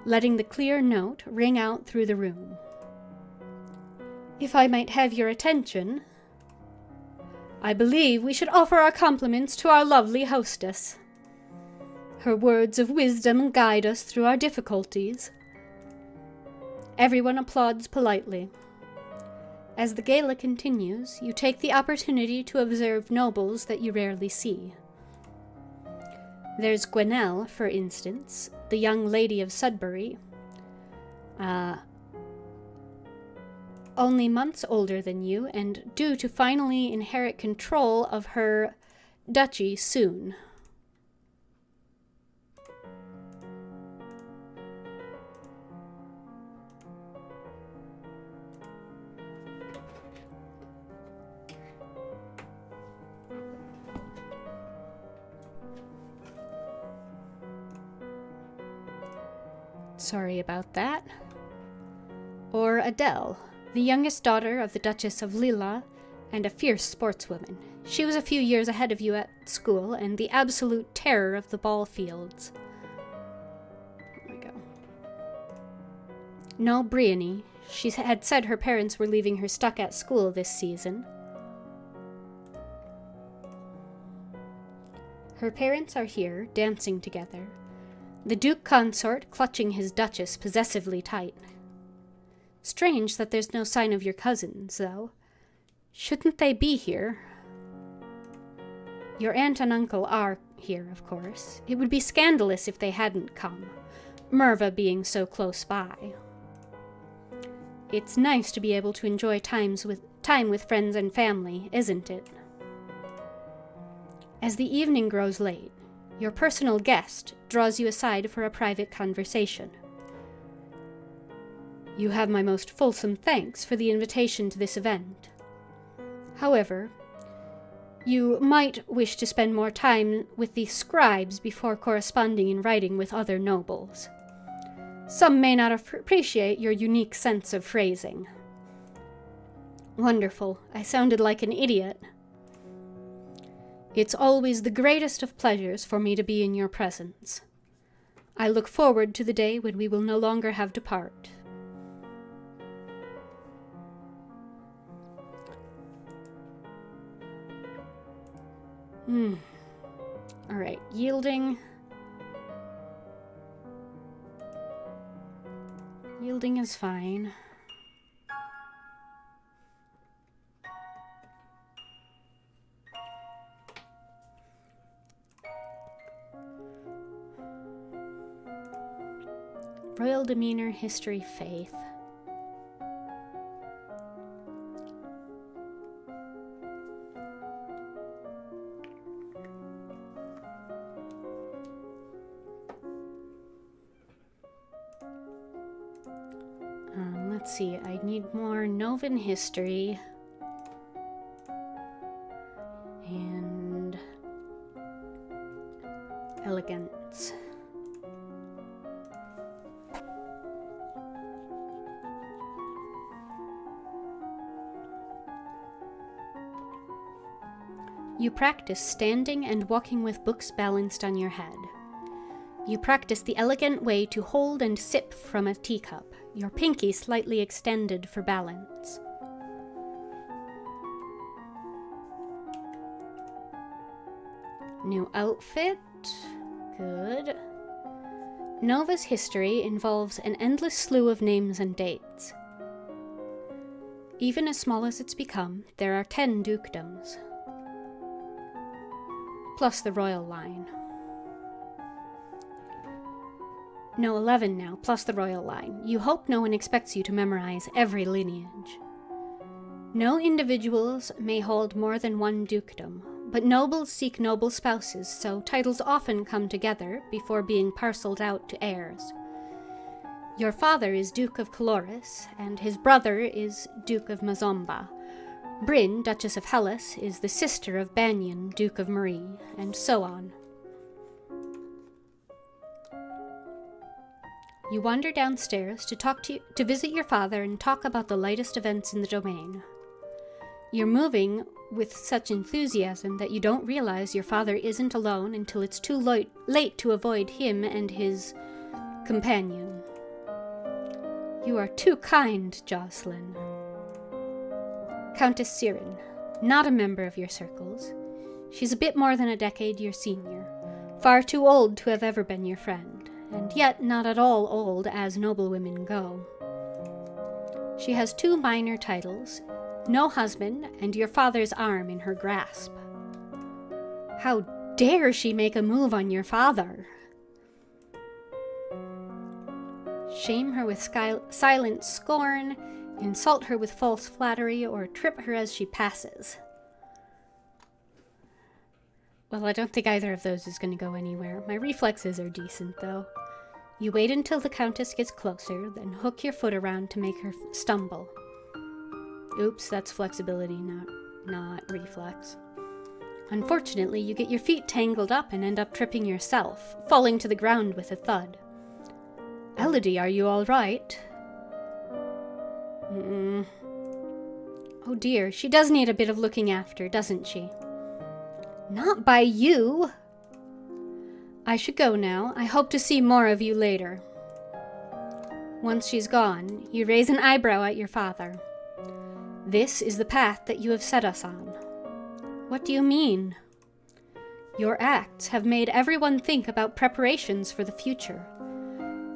[SPEAKER 1] letting the clear note ring out through the room. If I might have your attention, I believe we should offer our compliments to our lovely hostess. Her words of wisdom guide us through our difficulties. Everyone applauds politely. As the gala continues, you take the opportunity to observe nobles that you rarely see. There's Gwenelle, for instance, the young lady of Sudbury, only months older than you, and due to finally inherit control of her duchy soon. Sorry about that. Or Adele, the youngest daughter of the Duchess of Lilla and a fierce sportswoman. She was a few years ahead of you at school and the absolute terror of the ball fields. There we go. No, Briony. She had said her parents were leaving her stuck at school this season. Her parents are here, dancing together. The Duke Consort clutching his Duchess possessively tight. Strange that there's no sign of your cousins, though. Shouldn't they be here? Your aunt and uncle are here, of course. It would be scandalous if they hadn't come, Merva being so close by. It's nice to be able to enjoy time with friends and family, isn't it? As the evening grows late, your personal guest draws you aside for a private conversation. You have my most fulsome thanks for the invitation to this event. However, You might wish to spend more time with the scribes before corresponding in writing with other nobles. Some may not appreciate your unique sense of phrasing. Wonderful. I sounded like an idiot. It's always the greatest of pleasures for me to be in your presence. I look forward to the day when we will no longer have to part. All right, yielding. Yielding is fine. Royal demeanor, history, faith. Let's see, I need more Novan history. And elegance. You practice standing and walking with books balanced on your head. You practice the elegant way to hold and sip from a teacup, your pinky slightly extended for balance. New outfit. Good. Nova's history involves an endless slew of names and dates. Even as small as it's become, there are 10 dukedoms. Plus the royal line. No, 11 now, plus the royal line. You hope no one expects you to memorize every lineage. No individuals may hold more than one dukedom, but nobles seek noble spouses, so titles often come together before being parceled out to heirs. Your father is Duke of Caloris, and his brother is Duke of Mazomba. Bryn, Duchess of Hellas, is the sister of Banyan, Duke of Marie, and so on. You wander downstairs to visit your father and talk about the latest events in the domain. You're moving with such enthusiasm that you don't realize your father isn't alone until it's too late to avoid him and his companion. You are too kind, Jocelyn. Countess Siren, not a member of your circles. She's a bit more than a decade your senior, far too old to have ever been your friend, and yet not at all old as noblewomen go. She has 2 minor titles, no husband, and your father's arm in her grasp. How dare she make a move on your father? Shame her with silent scorn, insult her with false flattery, or trip her as she passes. Well, I don't think either of those is going to go anywhere. My reflexes are decent, though. You wait until the Countess gets closer, then hook your foot around to make her stumble. Oops, that's flexibility, not reflex. Unfortunately, you get your feet tangled up and end up tripping yourself, falling to the ground with a thud. Elodie, are you all right? Oh dear, she does need a bit of looking after, doesn't she? Not by you! I should go now. I hope to see more of you later. Once she's gone, you raise an eyebrow at your father. This is the path that you have set us on. What do you mean? Your acts have made everyone think about preparations for the future.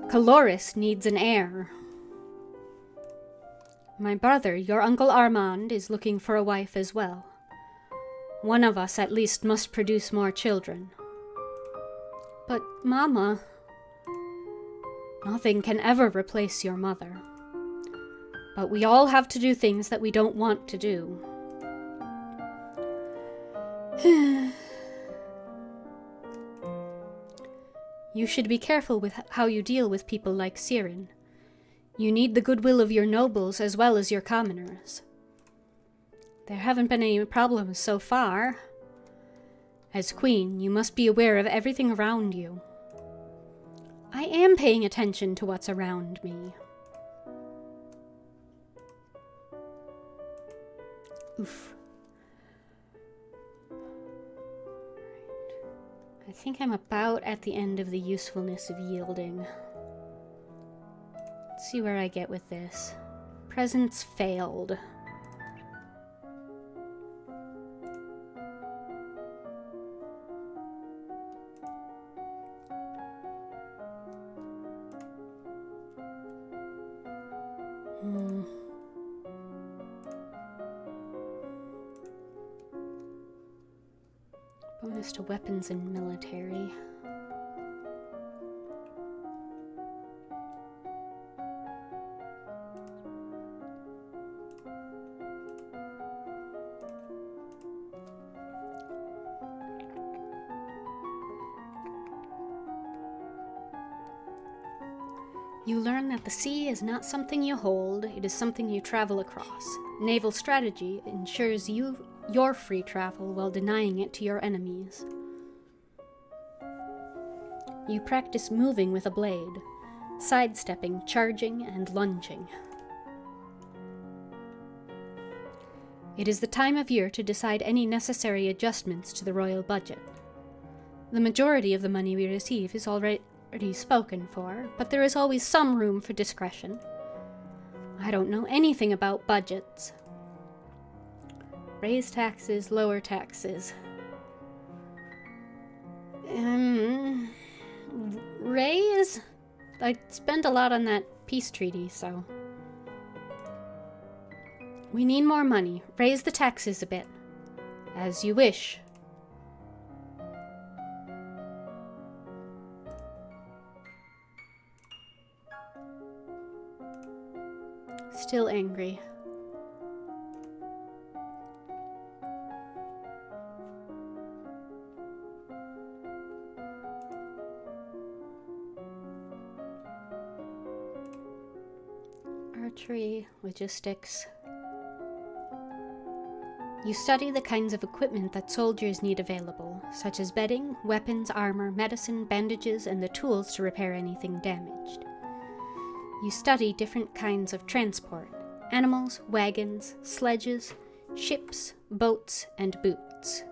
[SPEAKER 1] Caloris needs an heir. My brother, your Uncle Armand, is looking for a wife as well. One of us at least must produce more children. But, Mama, nothing can ever replace your mother. But we all have to do things that we don't want to do. You should be careful with how you deal with people like Siren. You need the goodwill of your nobles as well as your commoners. There haven't been any problems so far. As queen, you must be aware of everything around you. I am paying attention to what's around me. Oof. I think I'm about at the end of the usefulness of yielding. Let's see where I get with this. Presence failed. Bonus to weapons and military. You learn that the sea is not something you hold, it is something you travel across. Naval strategy ensures your free travel while denying it to your enemies. You practice moving with a blade, sidestepping, charging, and lunging. It is the time of year to decide any necessary adjustments to the royal budget. The majority of the money we receive is already spoken for, but there is always some room for discretion. I don't know anything about budgets. Raise taxes, lower taxes. Raise? I spent a lot on that peace treaty, so... We need more money. Raise the taxes a bit. As you wish. Still angry. Archery, logistics. You study the kinds of equipment that soldiers need available, such as bedding, weapons, armor, medicine, bandages, and the tools to repair anything damaged. You study different kinds of transport: animals, wagons, sledges, ships, boats, and boots.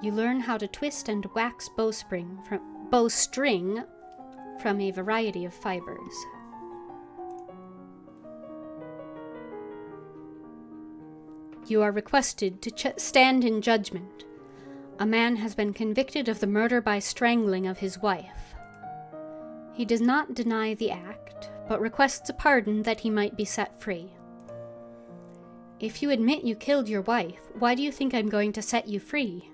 [SPEAKER 1] You learn how to twist and wax bowstring from a variety of fibers. You are requested to stand in judgment. A man has been convicted of the murder by strangling of his wife. He does not deny the act, but requests a pardon that he might be set free. If you admit you killed your wife, why do you think I'm going to set you free?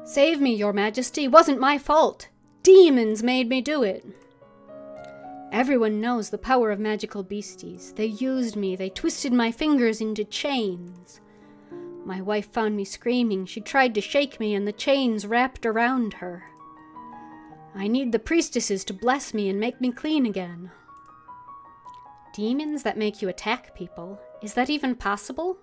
[SPEAKER 1] Save me, Your Majesty, wasn't my fault. Demons made me do it. Everyone knows the power of magical beasties. They used me, they twisted my fingers into chains. My wife found me screaming. She tried to shake me, and the chains wrapped around her. I need the priestesses to bless me and make me clean again. Demons that make you attack people? Is that even possible?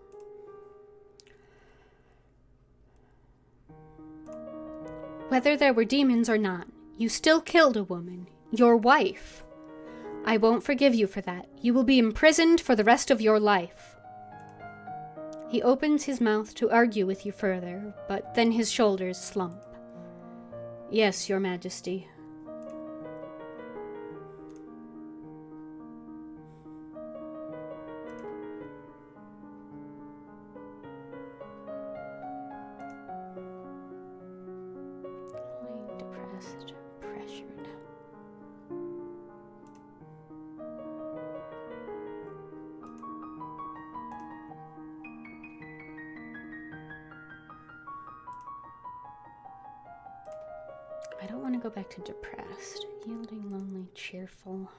[SPEAKER 1] Whether there were demons or not, you still killed a woman, your wife. I won't forgive you for that. You will be imprisoned for the rest of your life. He opens his mouth to argue with you further, but then his shoulders slump. Yes, Your Majesty. Depressed, pressured. I don't want to go back to depressed. Yielding, lonely, cheerful.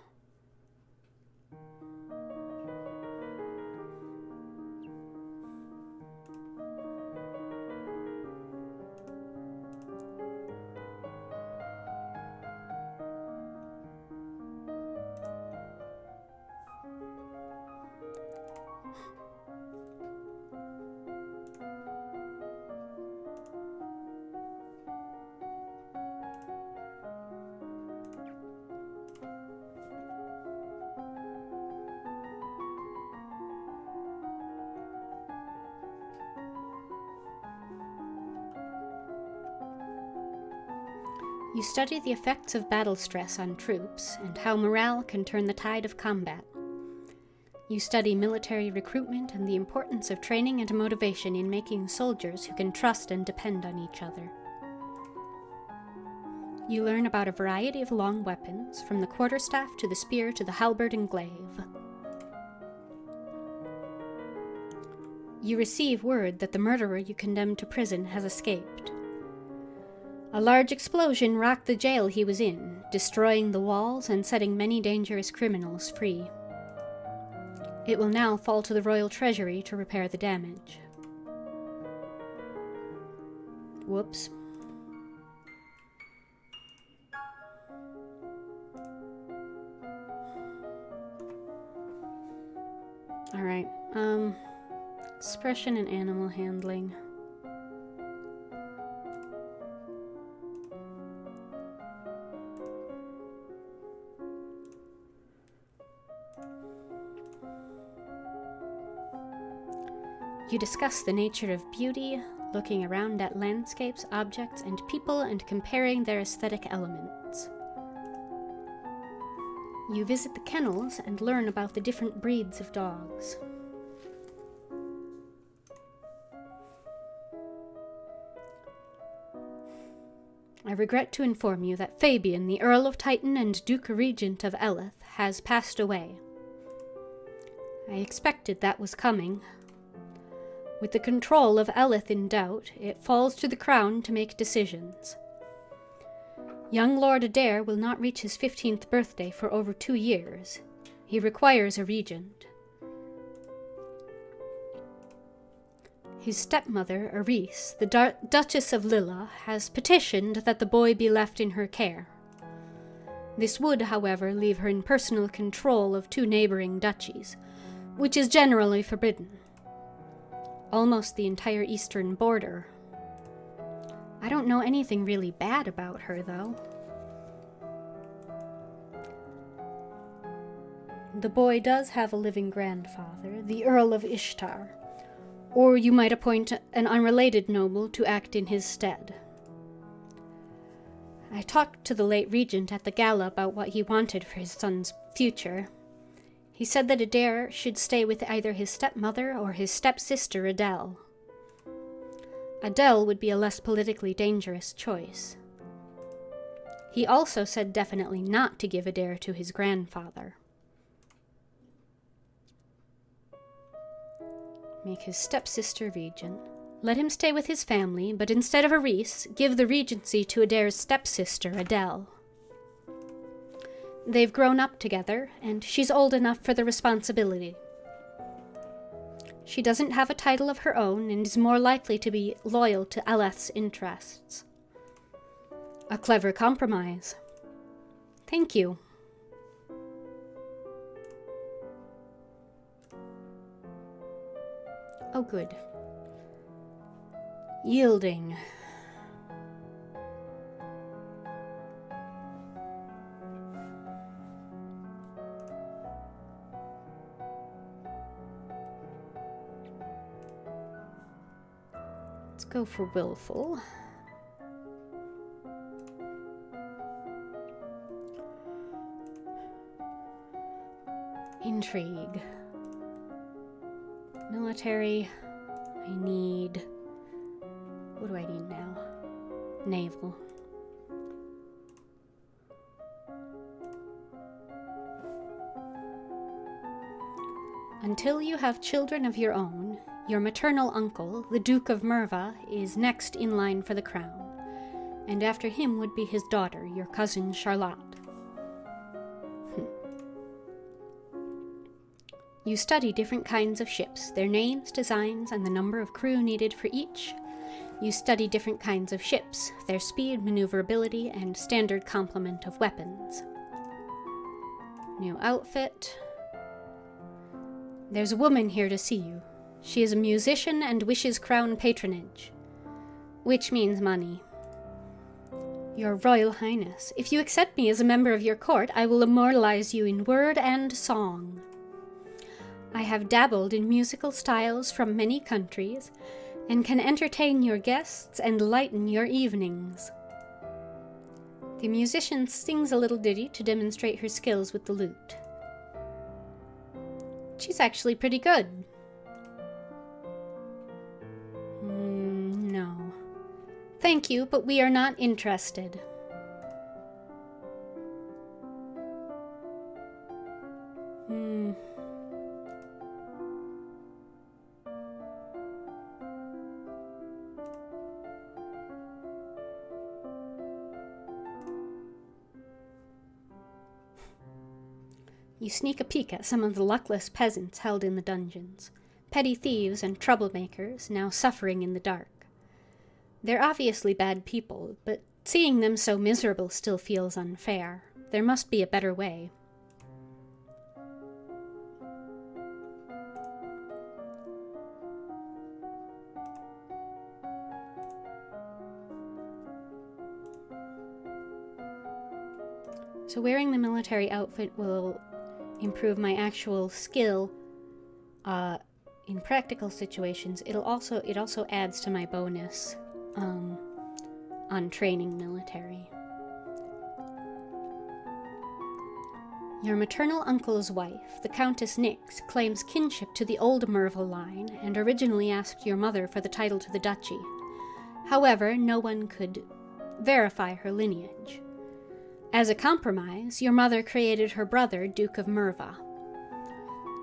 [SPEAKER 1] You study the effects of battle stress on troops and how morale can turn the tide of combat. You study military recruitment and the importance of training and motivation in making soldiers who can trust and depend on each other. You learn about a variety of long weapons, from the quarterstaff to the spear to the halberd and glaive. You receive word that the murderer you condemned to prison has escaped. A large explosion rocked the jail he was in, destroying the walls and setting many dangerous criminals free. It will now fall to the Royal Treasury to repair the damage. Whoops. Alright, expression and animal handling. You discuss the nature of beauty, looking around at landscapes, objects, and people, and comparing their aesthetic elements. You visit the kennels and learn about the different breeds of dogs. I regret to inform you that Fabian, the Earl of Titan and Duke Regent of Eleth, has passed away. I expected that was coming. With the control of Eleth in doubt, it falls to the crown to make decisions. Young Lord Adair will not reach his 15th birthday for over 2 years. He requires a regent. His stepmother, Aris, the Duchess of Lilla, has petitioned that the boy be left in her care. This would, however, leave her in personal control of 2 neighboring duchies, which is generally forbidden. Almost the entire eastern border. I don't know anything really bad about her, though. The boy does have a living grandfather, the Earl of Ishtar, or you might appoint an unrelated noble to act in his stead. I talked to the late regent at the gala about what he wanted for his son's future. He said that Adair should stay with either his stepmother or his stepsister Adele. Adele would be a less politically dangerous choice. He also said definitely not to give Adair to his grandfather. Make his stepsister regent. Let him stay with his family, but instead of Aris, give the regency to Adair's stepsister Adele. They've grown up together, and she's old enough for the responsibility. She doesn't have a title of her own and is more likely to be loyal to Eleth's interests. A clever compromise. Thank you. Oh, good. Yielding. Let's go for willful. Intrigue. Military. I need... What do I need now? Naval. Until you have children of your own, your maternal uncle, the Duke of Merva, is next in line for the crown, and after him would be his daughter, your cousin Charlotte. You study different kinds of ships, their names, designs, and the number of crew needed for each. You study different kinds of ships, their speed, maneuverability, and standard complement of weapons. New outfit. There's a woman here to see you. She is a musician and wishes crown patronage, which means money. Your Royal Highness, if you accept me as a member of your court, I will immortalize you in word and song. I have dabbled in musical styles from many countries, and can entertain your guests and lighten your evenings. The musician sings a little ditty to demonstrate her skills with the lute. She's actually pretty good. No. Thank you, but we are not interested. You sneak a peek at some of the luckless peasants held in the dungeons, petty thieves and troublemakers now suffering in the dark. They're obviously bad people, but seeing them so miserable still feels unfair. There must be a better way. So wearing the military outfit will improve my actual skill in practical situations. It also adds to my bonus on training military. Your maternal uncle's wife, the Countess Nix, claims kinship to the old Merville line and originally asked your mother for the title to the duchy. However, no one could verify her lineage. As a compromise, your mother created her brother, Duke of Merva.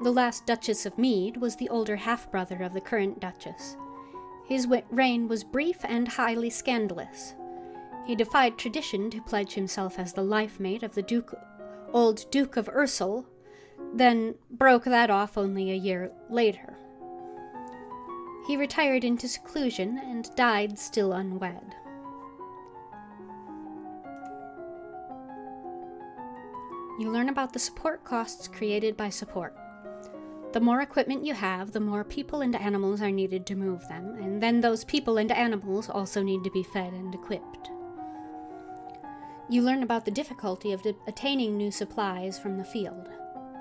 [SPEAKER 1] The last Duchess of Mead was the older half-brother of the current Duchess. His reign was brief and highly scandalous. He defied tradition to pledge himself as the life mate of the old Duke of Ursel, then broke that off only a year later. He retired into seclusion and died still unwed. You learn about the support costs created by support. The more equipment you have, the more people and animals are needed to move them, and then those people and animals also need to be fed and equipped. You learn about the difficulty of attaining new supplies from the field.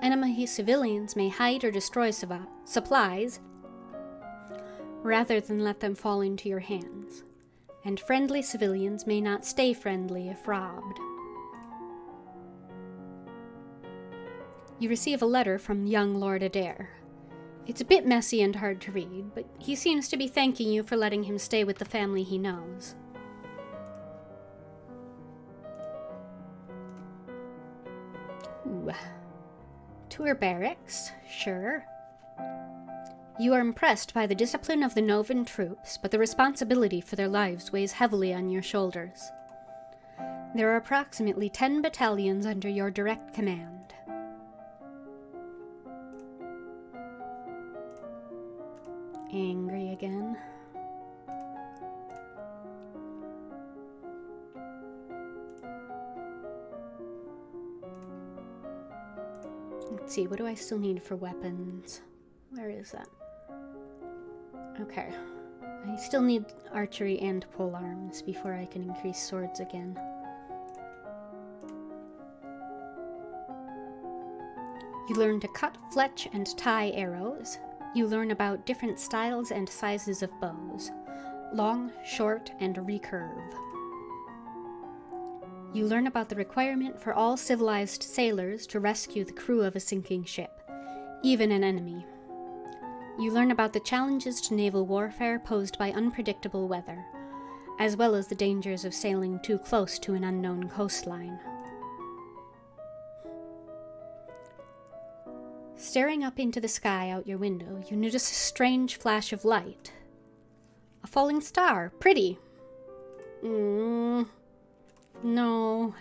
[SPEAKER 1] Enemy civilians may hide or destroy supplies rather than let them fall into your hands, and friendly civilians may not stay friendly if robbed. You receive a letter from young Lord Adair. It's a bit messy and hard to read, but he seems to be thanking you for letting him stay with the family he knows. Ooh. Tour barracks, sure. You are impressed by the discipline of the Novan troops, but the responsibility for their lives weighs heavily on your shoulders. There are approximately 10 battalions under your direct command. Angry again. Let's see, what do I still need for weapons? Where is that? Okay. I still need archery and polearms before I can increase swords again. You learn to cut, fletch, and tie arrows. You learn about different styles and sizes of bows, long, short, and recurve. You learn about the requirement for all civilized sailors to rescue the crew of a sinking ship, even an enemy. You learn about the challenges to naval warfare posed by unpredictable weather, as well as the dangers of sailing too close to an unknown coastline. Staring up into the sky out your window, you notice a strange flash of light. A falling star. Pretty. No,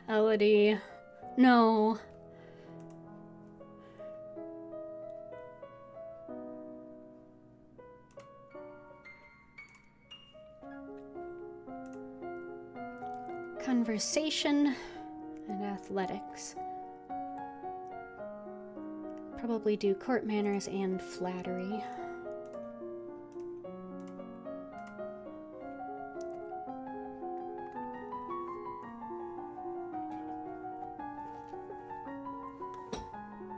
[SPEAKER 1] Elodie. No. Conversation and athletics. Probably do court manners and flattery.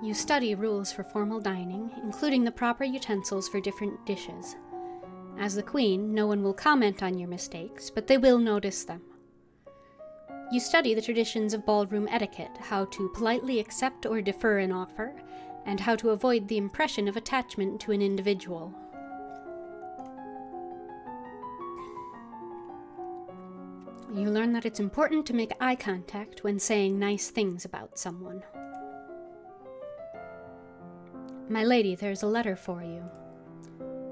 [SPEAKER 1] You study rules for formal dining, including the proper utensils for different dishes. As the queen, no one will comment on your mistakes, but they will notice them. You study the traditions of ballroom etiquette, how to politely accept or defer an offer, and how to avoid the impression of attachment to an individual. You learn that it's important to make eye contact when saying nice things about someone. My lady, there's a letter for you.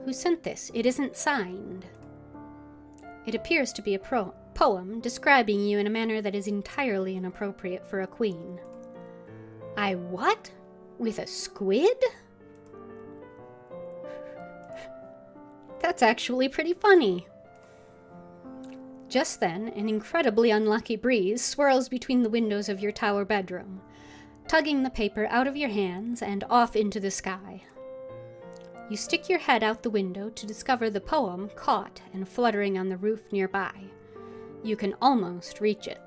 [SPEAKER 1] Who sent this? It isn't signed. It appears to be a poem describing you in a manner that is entirely inappropriate for a queen. I what? With a squid? That's actually pretty funny. Just then, an incredibly unlucky breeze swirls between the windows of your tower bedroom, tugging the paper out of your hands and off into the sky. You stick your head out the window to discover the poem caught and fluttering on the roof nearby. You can almost reach it.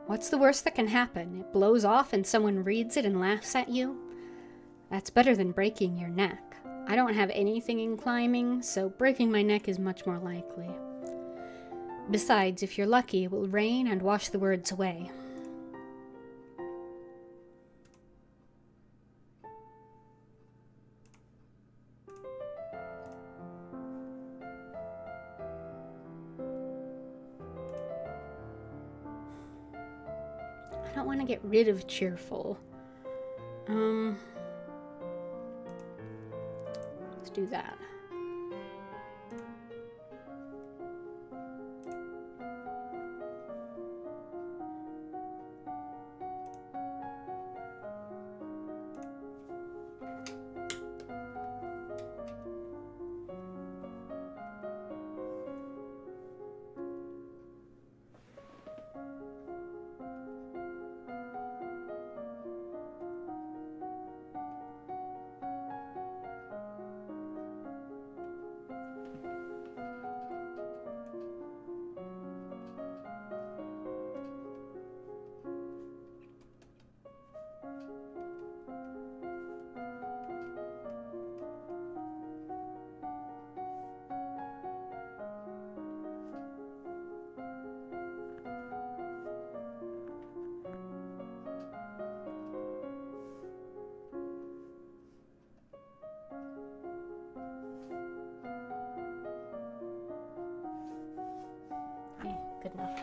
[SPEAKER 1] What's the worst that can happen? It blows off and someone reads it and laughs at you? That's better than breaking your neck. I don't have anything in climbing, so breaking my neck is much more likely. Besides, if you're lucky, it will rain and wash the words away. I don't want to get rid of cheerful. Let's do that. Good enough.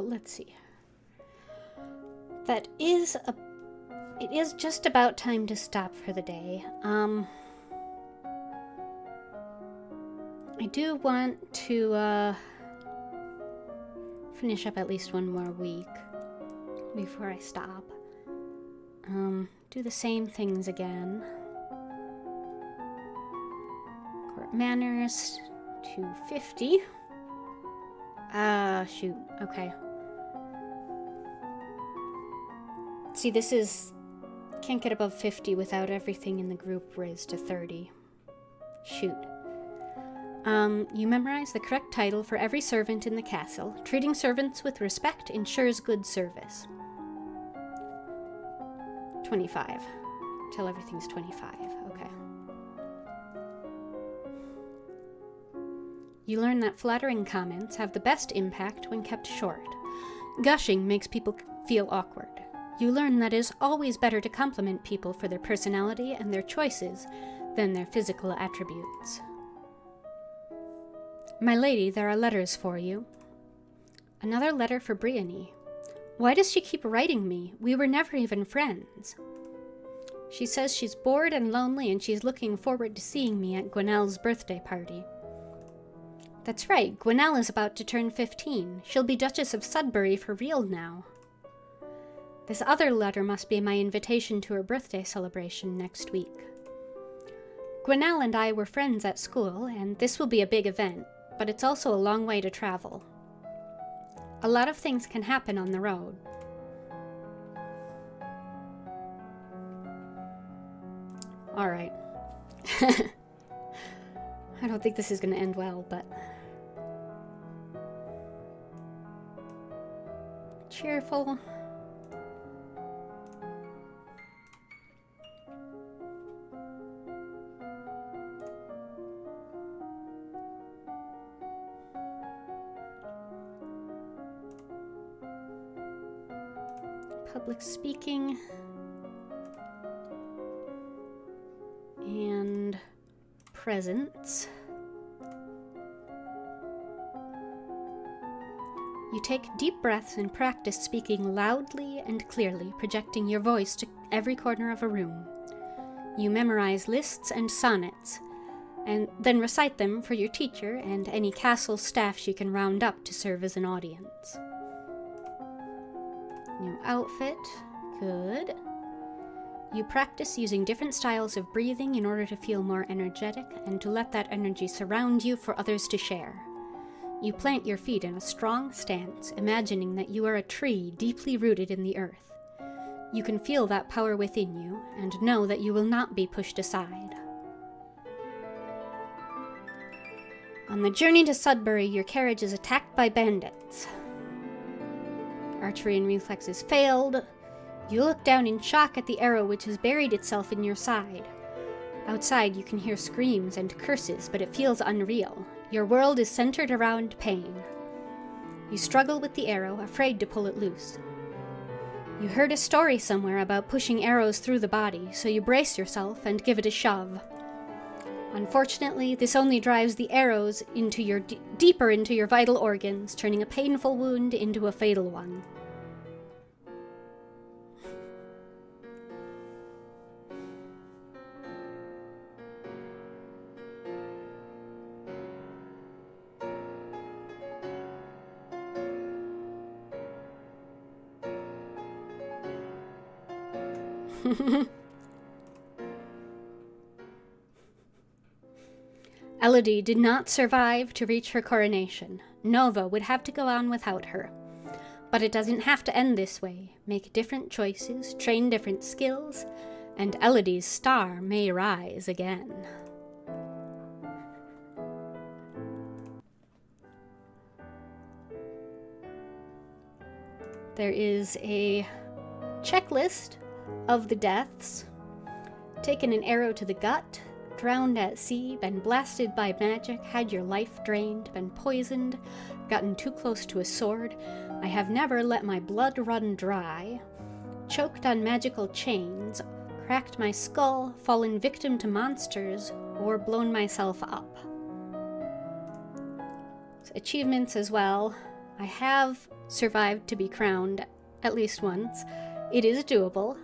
[SPEAKER 1] Let's see. It is just about time to stop for the day. I do want to finish up at least one more week before I stop. Do the same things again. Court manners, 250. Shoot, okay. See, can't get above 50 without everything in the group raised to 30. Shoot. You memorize the correct title for every servant in the castle. Treating servants with respect ensures good service. 25. Till everything's 25, okay. You learn that flattering comments have the best impact when kept short. Gushing makes people feel awkward. You learn that it is always better to compliment people for their personality and their choices than their physical attributes. My lady, there are letters for you. Another letter for Briony. Why does she keep writing me? We were never even friends. She says she's bored and lonely and she's looking forward to seeing me at Gwenelle's birthday party. That's right, Gwenelle is about to turn 15. She'll be Duchess of Sudbury for real now. This other letter must be my invitation to her birthday celebration next week. Gwenelle and I were friends at school, and this will be a big event, but it's also a long way to travel. A lot of things can happen on the road. Alright. I don't think this is going to end well, but... cheerful. Public speaking. And presence. You take deep breaths and practice speaking loudly and clearly, projecting your voice to every corner of a room. You memorize lists and sonnets, and then recite them for your teacher and any castle staff she can round up to serve as an audience. New outfit. Good. You practice using different styles of breathing in order to feel more energetic and to let that energy surround you for others to share. You plant your feet in a strong stance, imagining that you are a tree deeply rooted in the earth. You can feel that power within you and know that you will not be pushed aside. On the journey to Sudbury, your carriage is attacked by bandits. Archery and reflexes failed. You look down in shock at the arrow which has buried itself in your side. Outside you can hear screams and curses, but it feels unreal. Your world is centered around pain. You struggle with the arrow, afraid to pull it loose. You heard a story somewhere about pushing arrows through the body, so you brace yourself and give it a shove. Unfortunately, this only drives the arrows into deeper into your vital organs, turning a painful wound into a fatal one. Elodie did not survive to reach her coronation. Nova would have to go on without her. But it doesn't have to end this way. Make different choices, train different skills, and Elodie's star may rise again. There is a checklist of the deaths. Taken an arrow to the gut, drowned at sea, been blasted by magic, had your life drained, been poisoned, gotten too close to a sword, I have never let my blood run dry, choked on magical chains, cracked my skull, fallen victim to monsters, or blown myself up. Achievements as well. I have survived to be crowned at least once. It is doable.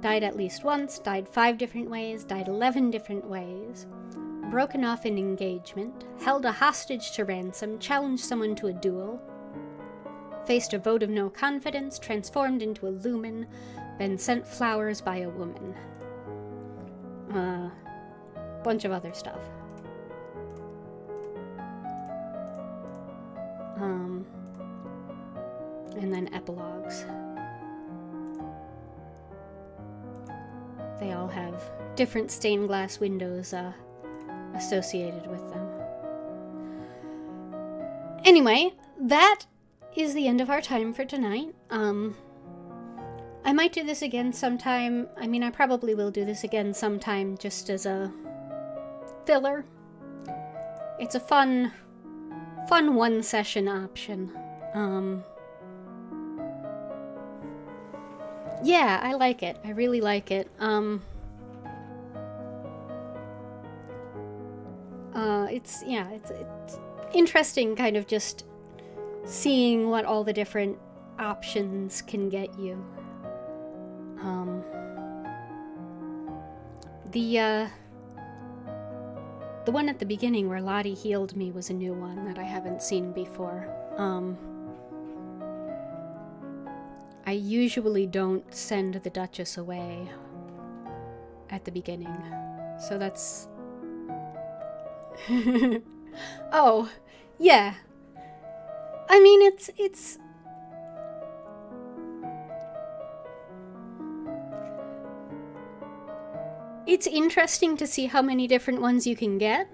[SPEAKER 1] Died at least once, died 5 different ways, died 11 different ways, broken off an engagement, held a hostage to ransom, challenged someone to a duel, faced a vote of no confidence, transformed into a lumen, been sent flowers by a woman. Bunch of other stuff. And then epilogues. They all have different stained glass windows associated with them. Anyway, that is the end of our time for tonight. I might do this again sometime. I mean, I probably will do this again sometime just as a filler. It's a fun one-session option. Yeah, I like it. I really like it. It's interesting kind of just seeing what all the different options can get you. The one at the beginning where Lottie healed me was a new one that I haven't seen before. I usually don't send the Duchess away at the beginning, so that's... Oh, yeah. I mean, it's interesting to see how many different ones you can get.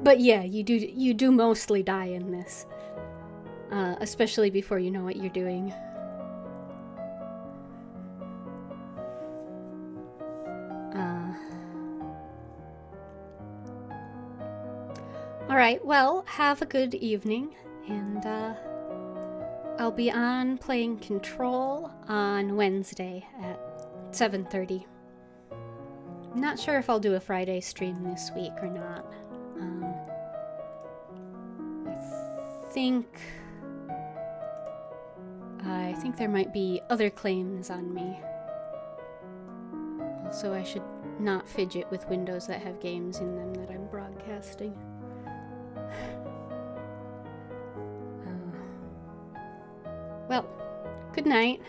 [SPEAKER 1] But yeah, you do mostly die in this. Especially before you know what you're doing. Alright, well, have a good evening, and I'll be on playing Control on Wednesday at 7:30. Not sure if I'll do a Friday stream this week or not. I think there might be other claims on me. Also, I should not fidget with windows that have games in them that I'm broadcasting. Well, good night.